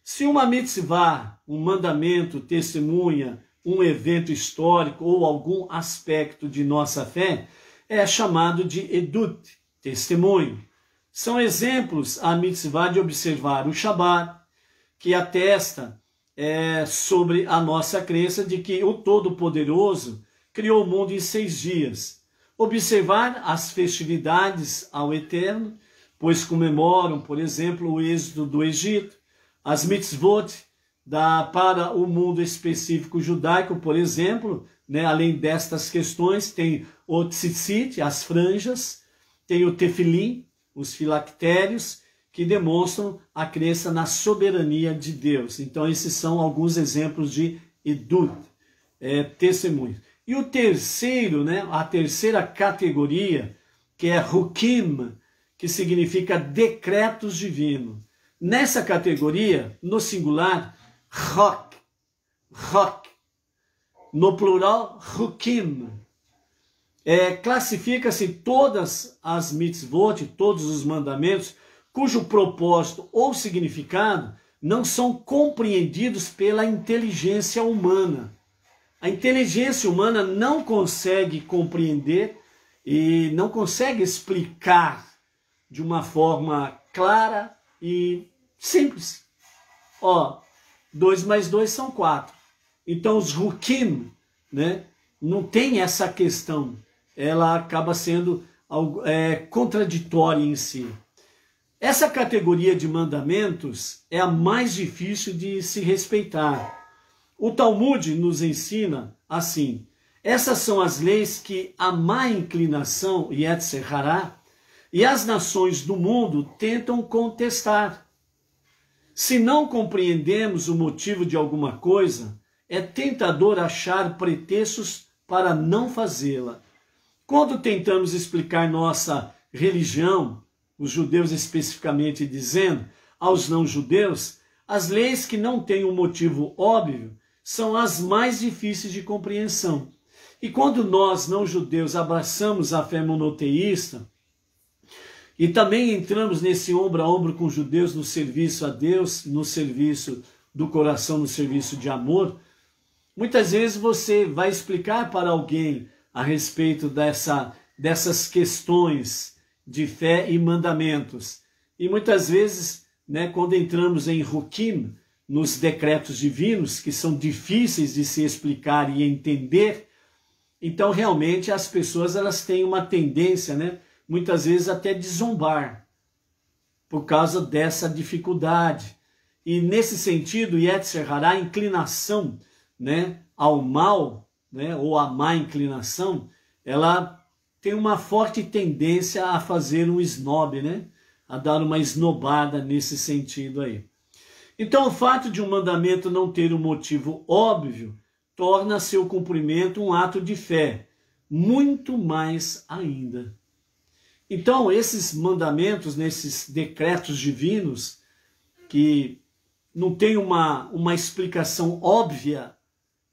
Se uma mitzvah, um mandamento, testemunha um evento histórico ou algum aspecto de nossa fé, é chamado de Edut, testemunho. São exemplos a mitzvah de observar o Shabat, que atesta sobre a nossa crença de que o Todo-Poderoso criou o mundo em 6 dias. Observar as festividades ao Eterno, pois comemoram, por exemplo, o êxodo do Egito. As mitzvot para o mundo específico judaico, por exemplo, né, além destas questões, tem o tzitzit, as franjas, tem o tefilim, os filactérios, que demonstram a crença na soberania de Deus. Então, esses são alguns exemplos de edut, testemunhos. E o terceiro, né, a terceira categoria, que é hukim, que significa decretos divinos. Nessa categoria, no singular, chok, no plural, hukim. Classifica-se todas as mitzvot, todos os mandamentos, cujo propósito ou significado não são compreendidos pela inteligência humana. A inteligência humana não consegue compreender e não consegue explicar de uma forma clara e simples. 2 mais 2 são 4. Então os hukim, né, não tem essa questão. Ela acaba sendo contraditória em si. Essa categoria de mandamentos é a mais difícil de se respeitar. O Talmud nos ensina assim: essas são as leis que a má inclinação, Yetzer Hará, e as nações do mundo tentam contestar. Se não compreendemos o motivo de alguma coisa, é tentador achar pretextos para não fazê-la. Quando tentamos explicar nossa religião, os judeus especificamente dizendo, aos não-judeus, as leis que não têm um motivo óbvio são as mais difíceis de compreensão. E quando nós, não-judeus, abraçamos a fé monoteísta e também entramos nesse ombro a ombro com os judeus no serviço a Deus, no serviço do coração, no serviço de amor, muitas vezes você vai explicar para alguém a respeito dessas questões de fé e mandamentos. E muitas vezes, né, quando entramos em Hukim, nos decretos divinos, que são difíceis de se explicar e entender, então realmente as pessoas elas têm uma tendência, né, muitas vezes até de zombar, por causa dessa dificuldade. E nesse sentido, Yetzer Hará, a inclinação, né, ao mal, né, ou a má inclinação, ela tem uma forte tendência a fazer um snob, né, a dar uma esnobada nesse sentido aí. Então, o fato de um mandamento não ter um motivo óbvio torna seu cumprimento um ato de fé, muito mais ainda. Então, esses mandamentos, nesses decretos divinos, que não tem uma explicação óbvia,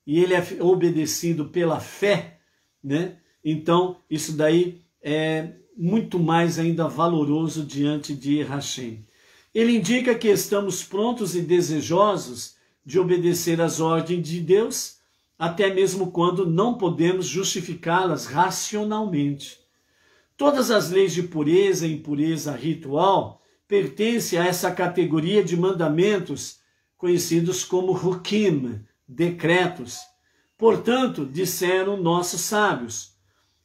e ele é obedecido pela fé, né? Então, isso daí é muito mais ainda valoroso diante de Hashem. Ele indica que estamos prontos e desejosos de obedecer às ordens de Deus, até mesmo quando não podemos justificá-las racionalmente. Todas as leis de pureza e impureza ritual pertencem a essa categoria de mandamentos conhecidos como Hukim, decretos. Portanto, disseram nossos sábios,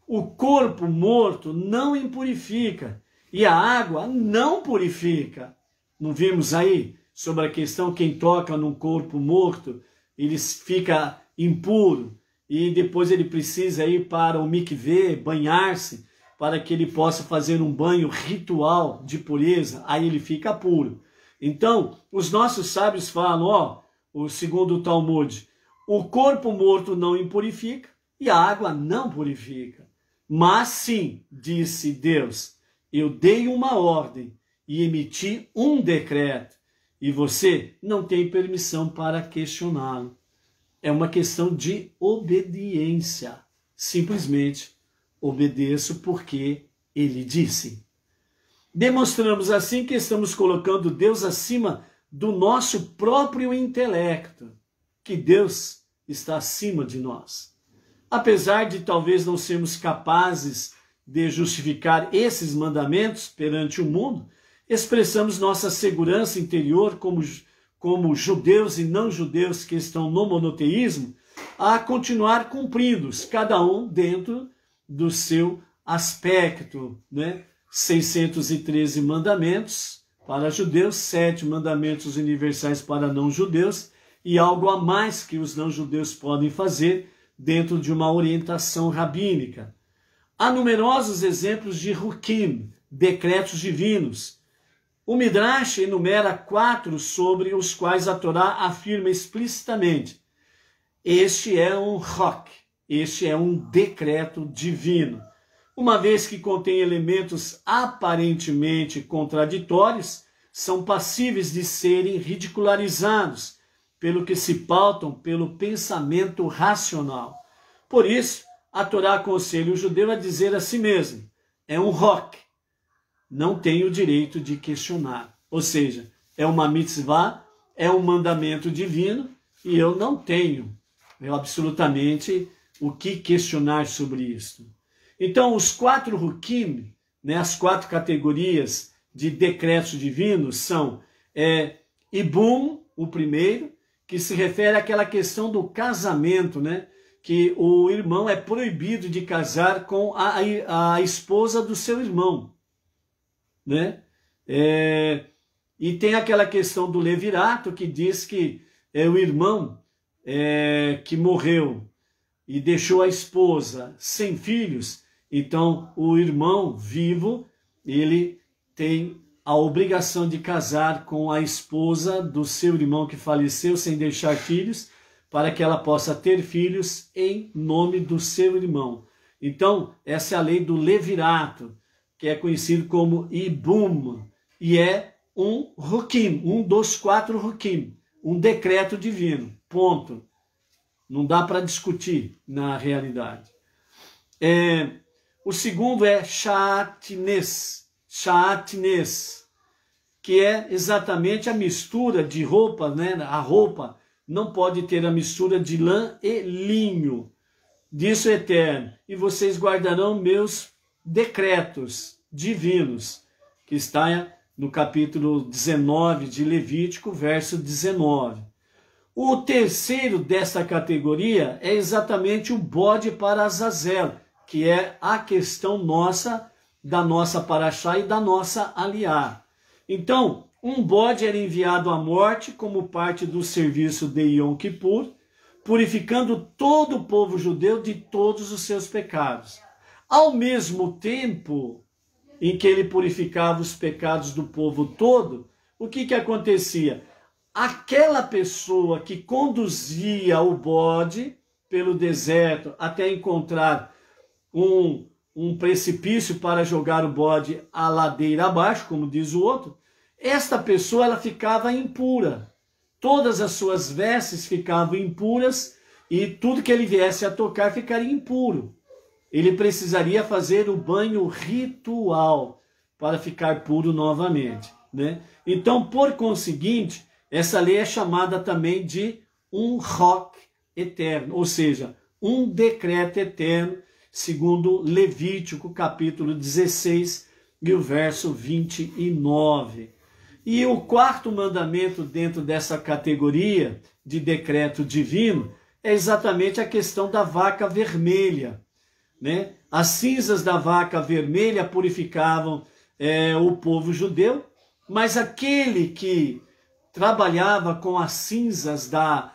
o corpo morto não impurifica e a água não purifica. Não vimos aí sobre a questão, quem toca num corpo morto, ele fica impuro e depois ele precisa ir para o mikveh, banhar-se, para que ele possa fazer um banho ritual de pureza, aí ele fica puro. Então, os nossos sábios falam, segundo o Talmud, o corpo morto não impurifica e a água não purifica. Mas sim, disse Deus, eu dei uma ordem e emiti um decreto, e você não tem permissão para questioná-lo. É uma questão de obediência. Simplesmente obedeço porque ele disse. Demonstramos assim que estamos colocando Deus acima do nosso próprio intelecto, que Deus está acima de nós. Apesar de talvez não sermos capazes de justificar esses mandamentos perante o mundo, expressamos nossa segurança interior como judeus e não judeus que estão no monoteísmo, a continuar cumprindo-os, cada um dentro do seu aspecto, né? 613 mandamentos para judeus, 7 mandamentos universais para não-judeus e algo a mais que os não-judeus podem fazer dentro de uma orientação rabínica. Há numerosos exemplos de Hukim, decretos divinos. O Midrash enumera 4 sobre os quais a Torá afirma explicitamente: este é um hok, este é um decreto divino. Uma vez que contém elementos aparentemente contraditórios, são passíveis de serem ridicularizados, pelo que se pautam pelo pensamento racional. Por isso, a Torá aconselha o judeu a dizer a si mesmo: é um hok, não tenho o direito de questionar. Ou seja, é uma mitzvah, é um mandamento divino, e eu não tenho absolutamente o que questionar sobre isso. Então, os 4 hukim, né, as 4 categorias de decretos divinos são Ibum, o primeiro, que se refere àquela questão do casamento, né, que o irmão é proibido de casar com a esposa do seu irmão, né? E tem aquela questão do levirato, que diz que o irmão que morreu e deixou a esposa sem filhos, então o irmão vivo, ele tem a obrigação de casar com a esposa do seu irmão que faleceu sem deixar filhos, para que ela possa ter filhos em nome do seu irmão. Então, essa é a lei do levirato, que é conhecido como Ibum, e é um hukim, um dos 4 hukim, um decreto divino, ponto. Não dá para discutir na realidade. O segundo é Shatnes, que é exatamente a mistura de roupa, né? A roupa não pode ter a mistura de lã e linho. Diz o Eterno: e vocês guardarão meus decretos divinos, que está no capítulo 19 de Levítico, verso 19. O terceiro dessa categoria é exatamente o bode para Azazel, que é a questão nossa, da nossa paraxá e da nossa aliá. Então, um bode era enviado à morte como parte do serviço de Yom Kippur, purificando todo o povo judeu de todos os seus pecados. Ao mesmo tempo em que ele purificava os pecados do povo todo, o que acontecia? Aquela pessoa que conduzia o bode pelo deserto até encontrar um precipício para jogar o bode a ladeira abaixo, como diz o outro, esta pessoa ela ficava impura. Todas as suas vestes ficavam impuras e tudo que ele viesse a tocar ficaria impuro. Ele precisaria fazer o banho ritual para ficar puro novamente, né? Então, por conseguinte, essa lei é chamada também de um hok eterno, ou seja, um decreto eterno, segundo Levítico, capítulo 16, e o verso 29. E o quarto mandamento dentro dessa categoria de decreto divino é exatamente a questão da vaca vermelha, né? As cinzas da vaca vermelha purificavam o povo judeu, mas aquele que trabalhava com as cinzas da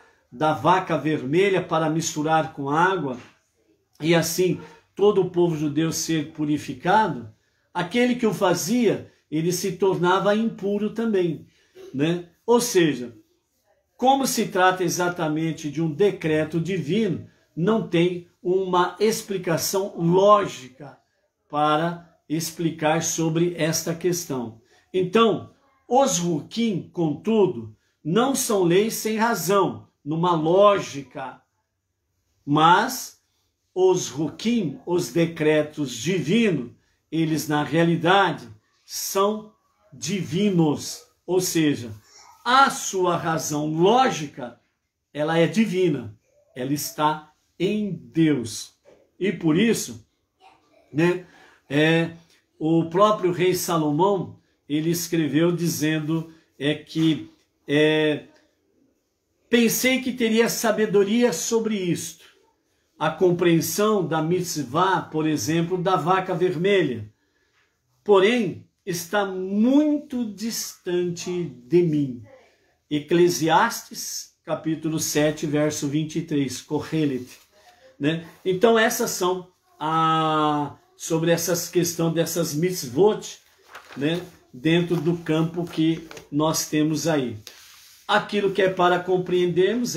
vaca vermelha para misturar com água, e assim todo o povo judeu ser purificado, aquele que o fazia, ele se tornava impuro também, né? Ou seja, como se trata exatamente de um decreto divino, não tem uma explicação lógica para explicar sobre esta questão. Então, os hukim, contudo, não são leis sem razão, numa lógica, mas os hukim, os decretos divinos, eles na realidade são divinos, ou seja, a sua razão lógica, ela é divina, ela está em Deus. E por isso, né, o próprio rei Salomão, ele escreveu dizendo que pensei que teria sabedoria sobre isto, a compreensão da mitzvah, por exemplo, da vaca vermelha. porém está muito distante de mim. Eclesiastes, capítulo 7, verso 23, Kohelet, né? Então essas são sobre essas questões dessas mitzvot, né? Dentro do campo que nós temos aí. Aquilo que é para compreendermos,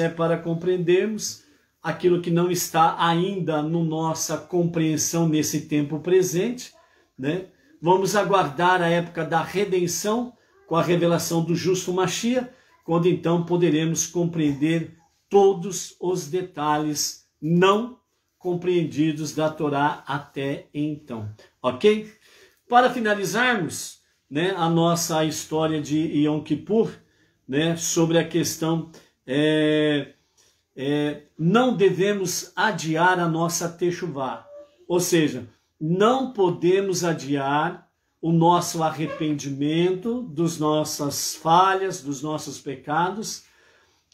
aquilo que não está ainda na nossa compreensão nesse tempo presente, né? Vamos aguardar a época da redenção com a revelação do justo Mashiach, quando então poderemos compreender todos os detalhes não compreendidos da Torá até então, ok? Para finalizarmos, né, a nossa história de Yom Kippur, né, sobre a questão, não devemos adiar a nossa Teshuvá, ou seja, não podemos adiar o nosso arrependimento das nossas falhas, dos nossos pecados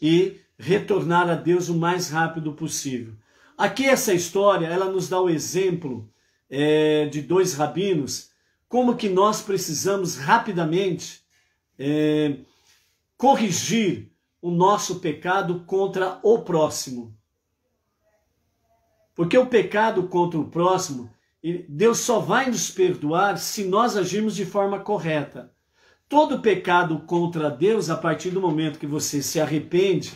e retornar a Deus o mais rápido possível. Aqui essa história, ela nos dá o exemplo de dois rabinos, como que nós precisamos rapidamente corrigir o nosso pecado contra o próximo. Porque o pecado contra o próximo, Deus só vai nos perdoar se nós agirmos de forma correta. Todo pecado contra Deus, a partir do momento que você se arrepende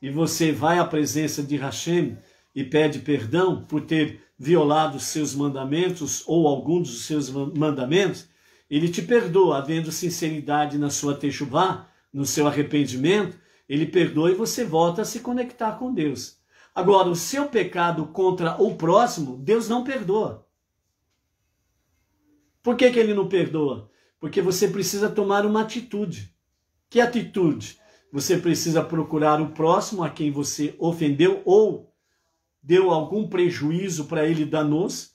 e você vai à presença de Hashem e pede perdão por ter violado os seus mandamentos ou alguns dos seus mandamentos, ele te perdoa, havendo sinceridade na sua teshuvá, no seu arrependimento, ele perdoa e você volta a se conectar com Deus. Agora, o seu pecado contra o próximo, Deus não perdoa. Por que ele não perdoa? Porque você precisa tomar uma atitude. Que atitude? Você precisa procurar o próximo a quem você ofendeu ou deu algum prejuízo para ele danoso.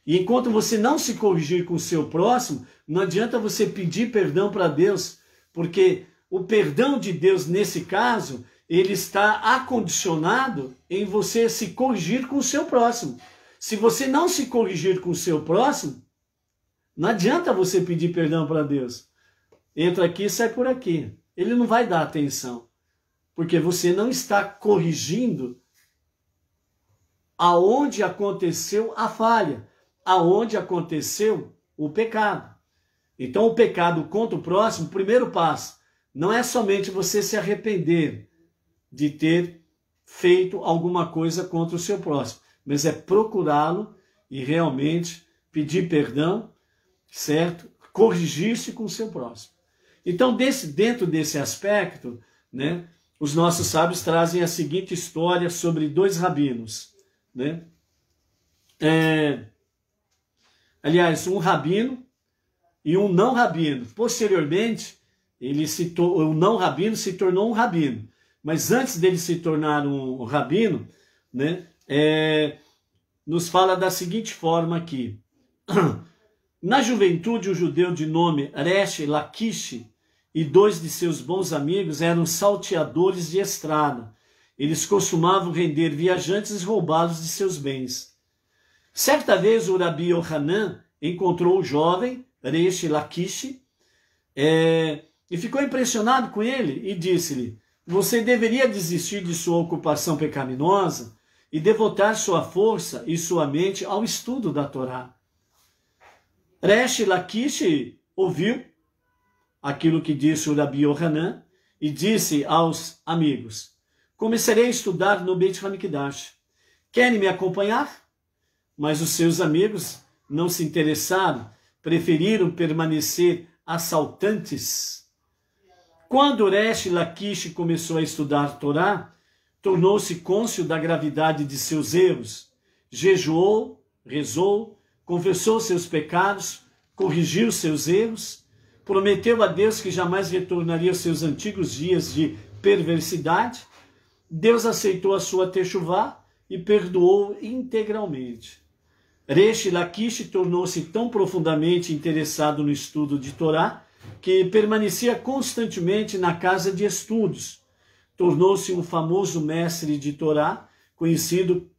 E enquanto você não se corrigir com o seu próximo, não adianta você pedir perdão para Deus, porque o perdão de Deus, nesse caso, ele está acondicionado em você se corrigir com o seu próximo. Se você não se corrigir com o seu próximo, não adianta você pedir perdão para Deus. Entra aqui e sai por aqui. Ele não vai dar atenção, porque você não está corrigindo aonde aconteceu a falha, aonde aconteceu o pecado. Então o pecado contra o próximo, o primeiro passo, não é somente você se arrepender de ter feito alguma coisa contra o seu próximo, mas é procurá-lo e realmente pedir perdão, certo? Corrigir-se com o seu próximo. Então, dentro desse aspecto, né, os nossos sábios trazem a seguinte história sobre dois rabinos, né? Aliás, um rabino e um não rabino. Posteriormente, o não rabino se tornou um rabino. Mas antes dele se tornar um rabino, né, nos fala da seguinte forma aqui. Na juventude, o judeu de nome Resh Lakish e dois de seus bons amigos eram salteadores de estrada. Eles costumavam render viajantes e roubá-los de seus bens. Certa vez o Rabi Yohanan encontrou o jovem Resh Lakish e ficou impressionado com ele e disse-lhe: você deveria desistir de sua ocupação pecaminosa e devotar sua força e sua mente ao estudo da Torá. Resh Lakish ouviu aquilo que disse o Rabi Yohanan e disse aos amigos: começarei a estudar no Beit HaMikdash. Querem me acompanhar? Mas os seus amigos não se interessaram, preferiram permanecer assaltantes. Quando Resh Lakish começou a estudar Torá, tornou-se cônscio da gravidade de seus erros, jejuou, rezou, confessou seus pecados, corrigiu seus erros, prometeu a Deus que jamais retornaria aos seus antigos dias de perversidade. Deus aceitou a sua teshuvá e perdoou integralmente. Resh Lakish tornou-se tão profundamente interessado no estudo de Torá que permanecia constantemente na casa de estudos. Tornou-se um famoso mestre de Torá, conhecido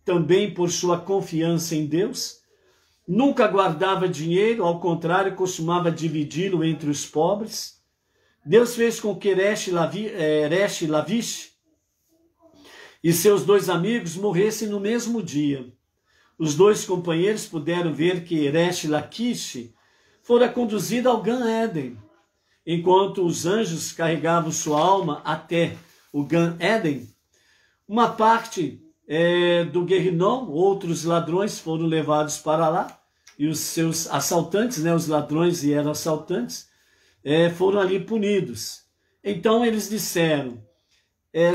também por sua confiança em Deus. nunca guardava dinheiro, ao contrário, costumava dividi-lo entre os pobres. Deus fez com que Resh Lavish e seus 2 amigos morressem no mesmo dia. Os 2 companheiros puderam ver que Resh Laquish fora conduzido ao Gan Éden, enquanto os anjos carregavam sua alma até o Gan Éden. Uma parte do Guerrinom, outros ladrões foram levados para lá, e os seus assaltantes, né, os ladrões e eram assaltantes, foram ali punidos. Então eles disseram,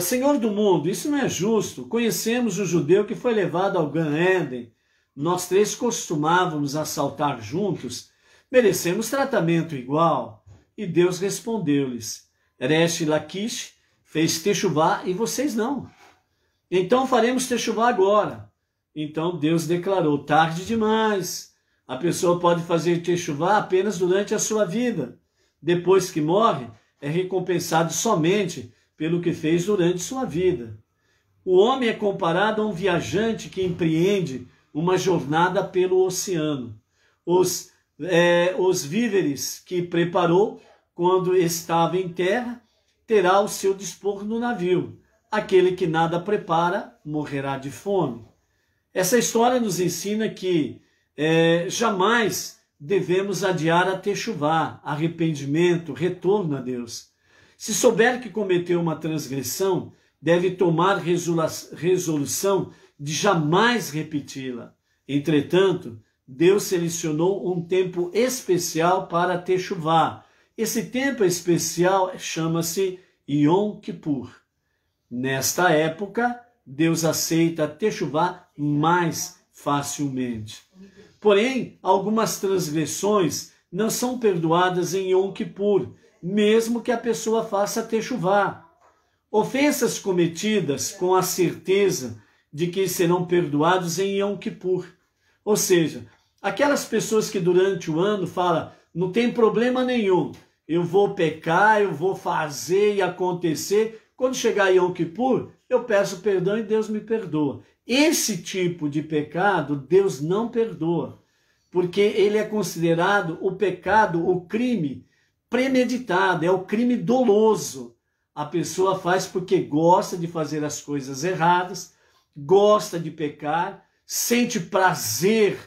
Senhor do mundo, isso não é justo. Conhecemos o judeu que foi levado ao Gan Éden. Nós 3 costumávamos assaltar juntos. Merecemos tratamento igual. E Deus respondeu-lhes, Resh Laquish fez techuvá e vocês não. Então faremos techuvá agora. Então Deus declarou, tarde demais. A pessoa pode fazer techuvá apenas durante a sua vida. Depois que morre, é recompensado somente pelo que fez durante sua vida. O homem é comparado a um viajante que empreende uma jornada pelo oceano. Os víveres que preparou quando estava em terra, terá ao seu dispor no navio. Aquele que nada prepara, morrerá de fome. Essa história nos ensina que jamais devemos adiar a techuvá, arrependimento, retorno a Deus. Se souber que cometeu uma transgressão, deve tomar resolução de jamais repeti-la. Entretanto, Deus selecionou um tempo especial para a techuvá. Esse tempo especial chama-se Yom Kippur. Nesta época, Deus aceita a techuvá mais facilmente. Porém, algumas transgressões não são perdoadas em Yom Kippur, mesmo que a pessoa faça techuvá. Ofensas cometidas com a certeza de que serão perdoados em Yom Kippur. Ou seja, aquelas pessoas que durante o ano falam, não tem problema nenhum, eu vou pecar, eu vou fazer e acontecer, quando chegar Yom Kippur, eu peço perdão e Deus me perdoa. Esse tipo de pecado, Deus não perdoa, porque ele é considerado o pecado, o crime premeditado, é o crime doloso. A pessoa faz porque gosta de fazer as coisas erradas, gosta de pecar, sente prazer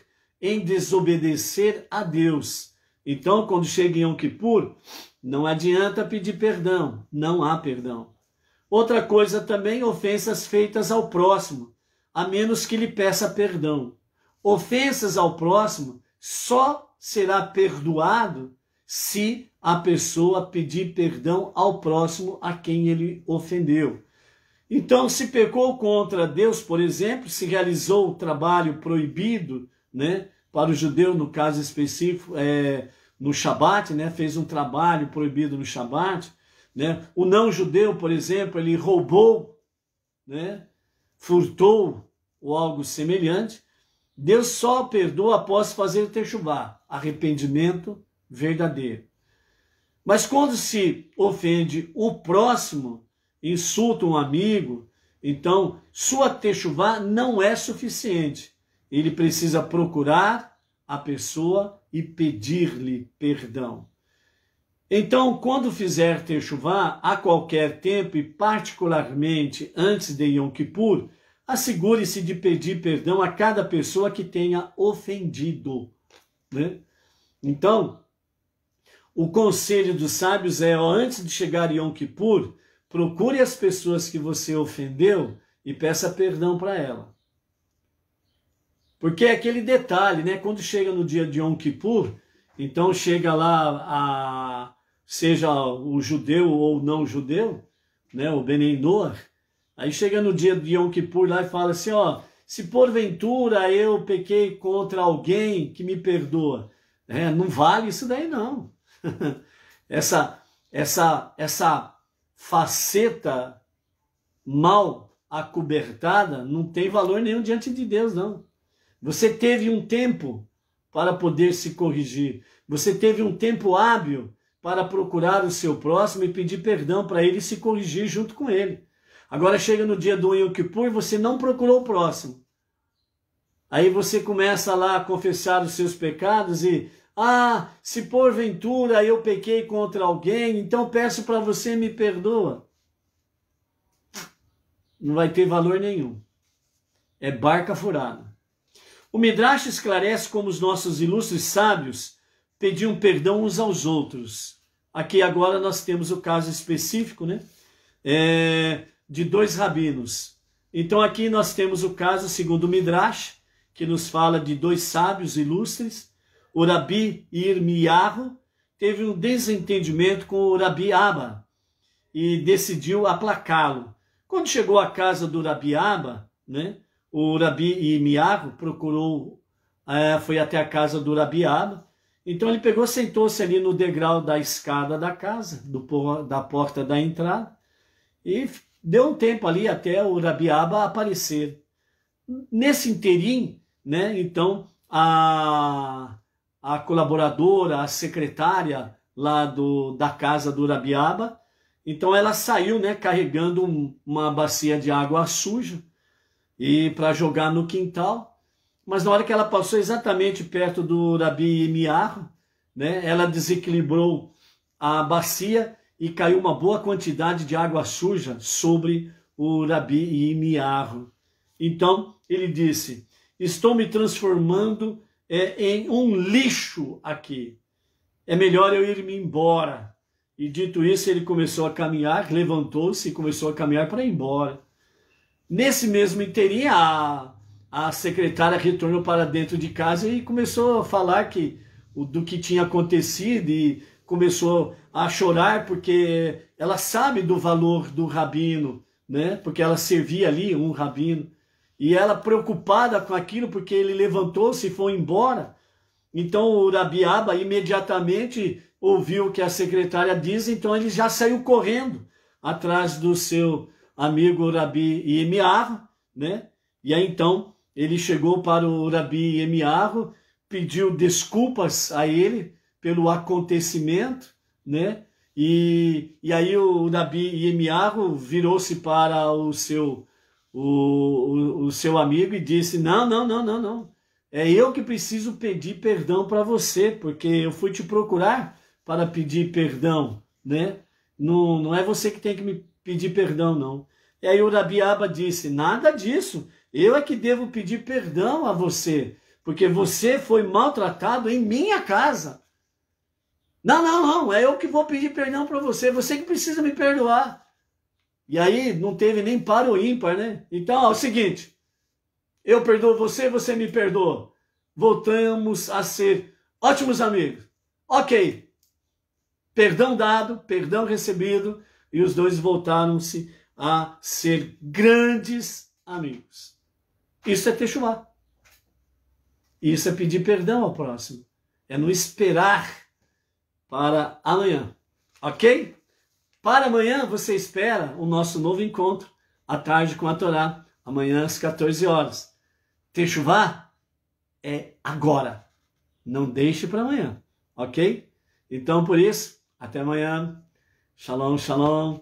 em desobedecer a Deus. Então, quando chega em Yom Kippur, não adianta pedir perdão, não há perdão. Outra coisa também, ofensas feitas ao próximo, a menos que lhe peça perdão. Ofensas ao próximo só será perdoado se a pessoa pedir perdão ao próximo a quem ele ofendeu. Então, se pecou contra Deus, por exemplo, se realizou o trabalho proibido, né, para o judeu, no caso específico, no Shabat, né, fez um trabalho proibido no Shabat, né? O não-judeu, por exemplo, ele roubou, né, furtou ou algo semelhante, Deus só perdoa após fazer techuvá, arrependimento verdadeiro. Mas quando se ofende o próximo, insulta um amigo, então sua techuvá não é suficiente. Ele precisa procurar a pessoa e pedir-lhe perdão. Então, quando fizer techuvá, a qualquer tempo e particularmente antes de Yom Kippur, assegure-se de pedir perdão a cada pessoa que tenha ofendido, né? Então, o conselho dos sábios é, antes de chegar Yom Kippur, procure as pessoas que você ofendeu e peça perdão para ela. Porque é aquele detalhe, né? Quando chega no dia de Yom Kippur, então chega lá, seja o judeu ou não judeu, né? O Benei Noach, aí chega no dia de Yom Kippur lá e fala assim, ó, se porventura eu pequei contra alguém que me perdoa, não vale isso daí não. essa faceta mal acobertada não tem valor nenhum diante de Deus, não. Você teve um tempo para poder se corrigir. Você teve um tempo hábil para procurar o seu próximo e pedir perdão para ele e se corrigir junto com ele. Agora chega no dia do Yom Kippur e você não procurou o próximo. Aí você começa lá a confessar os seus pecados e, se porventura eu pequei contra alguém, então peço para você me perdoa. Não vai ter valor nenhum. É barca furada. O Midrash esclarece como os nossos ilustres sábios pediam perdão uns aos outros. Aqui agora nós temos o caso específico, né? De dois rabinos. Então aqui nós temos o caso, segundo o Midrash, que nos fala de dois sábios ilustres. O Rabi Irmiyahu teve um desentendimento com o Rabi Abba e decidiu aplacá-lo. Quando chegou à casa do Rabi Abba, né, o Rabi Irmiyahu foi até a casa do Rabi Abba. Então ele pegou, sentou-se ali no degrau da escada da casa, da porta da entrada, e deu um tempo ali até o Rabi Abba aparecer. Nesse interim, né, então a colaboradora, a secretária lá da casa do Rabi Abba, então ela saiu, né, carregando uma bacia de água suja e para jogar no quintal. Mas na hora que ela passou exatamente perto do Rabi Irmiyahu, né, ela desequilibrou a bacia e caiu uma boa quantidade de água suja sobre o Rabi Irmiyahu. Então ele disse: estou me transformando em um lixo aqui. É melhor eu ir-me embora. E dito isso, ele começou a caminhar, levantou-se e começou a caminhar para ir embora. Nesse mesmo interim, a secretária retornou para dentro de casa e começou a falar do que tinha acontecido e começou a chorar porque ela sabe do valor do rabino, né? Porque ela servia ali um rabino. E ela preocupada com aquilo porque ele levantou-se e foi embora. Então o Rabi Abba imediatamente ouviu o que a secretária diz, então ele já saiu correndo atrás do seu amigo Rabi Irmiyahu, né? E aí então ele chegou para o Rabi Irmiyahu, pediu desculpas a ele pelo acontecimento, né? E aí o Rabi Irmiyahu virou-se para o seu amigo e disse: não. É eu que preciso pedir perdão para você, porque eu fui te procurar para pedir perdão, né? Não é você que tem que me pedir perdão, não. E aí o Rabi Abba disse: nada disso, eu é que devo pedir perdão a você, porque você foi maltratado em minha casa. Não, é eu que vou pedir perdão para você que precisa me perdoar. E aí não teve nem par ou ímpar, né? Então é o seguinte: eu perdoo você, você me perdoa. Voltamos a ser ótimos amigos. Ok. Perdão dado, perdão recebido, e os dois voltaram-se a ser grandes amigos. Isso é techuvá. Isso é pedir perdão ao próximo. É não esperar para amanhã. Ok? Para amanhã você espera o nosso novo encontro, à tarde com a Torá, amanhã às 14 horas. Techuvá é agora. Não deixe para amanhã. Ok? Então, por isso, até amanhã. Shalom, shalom.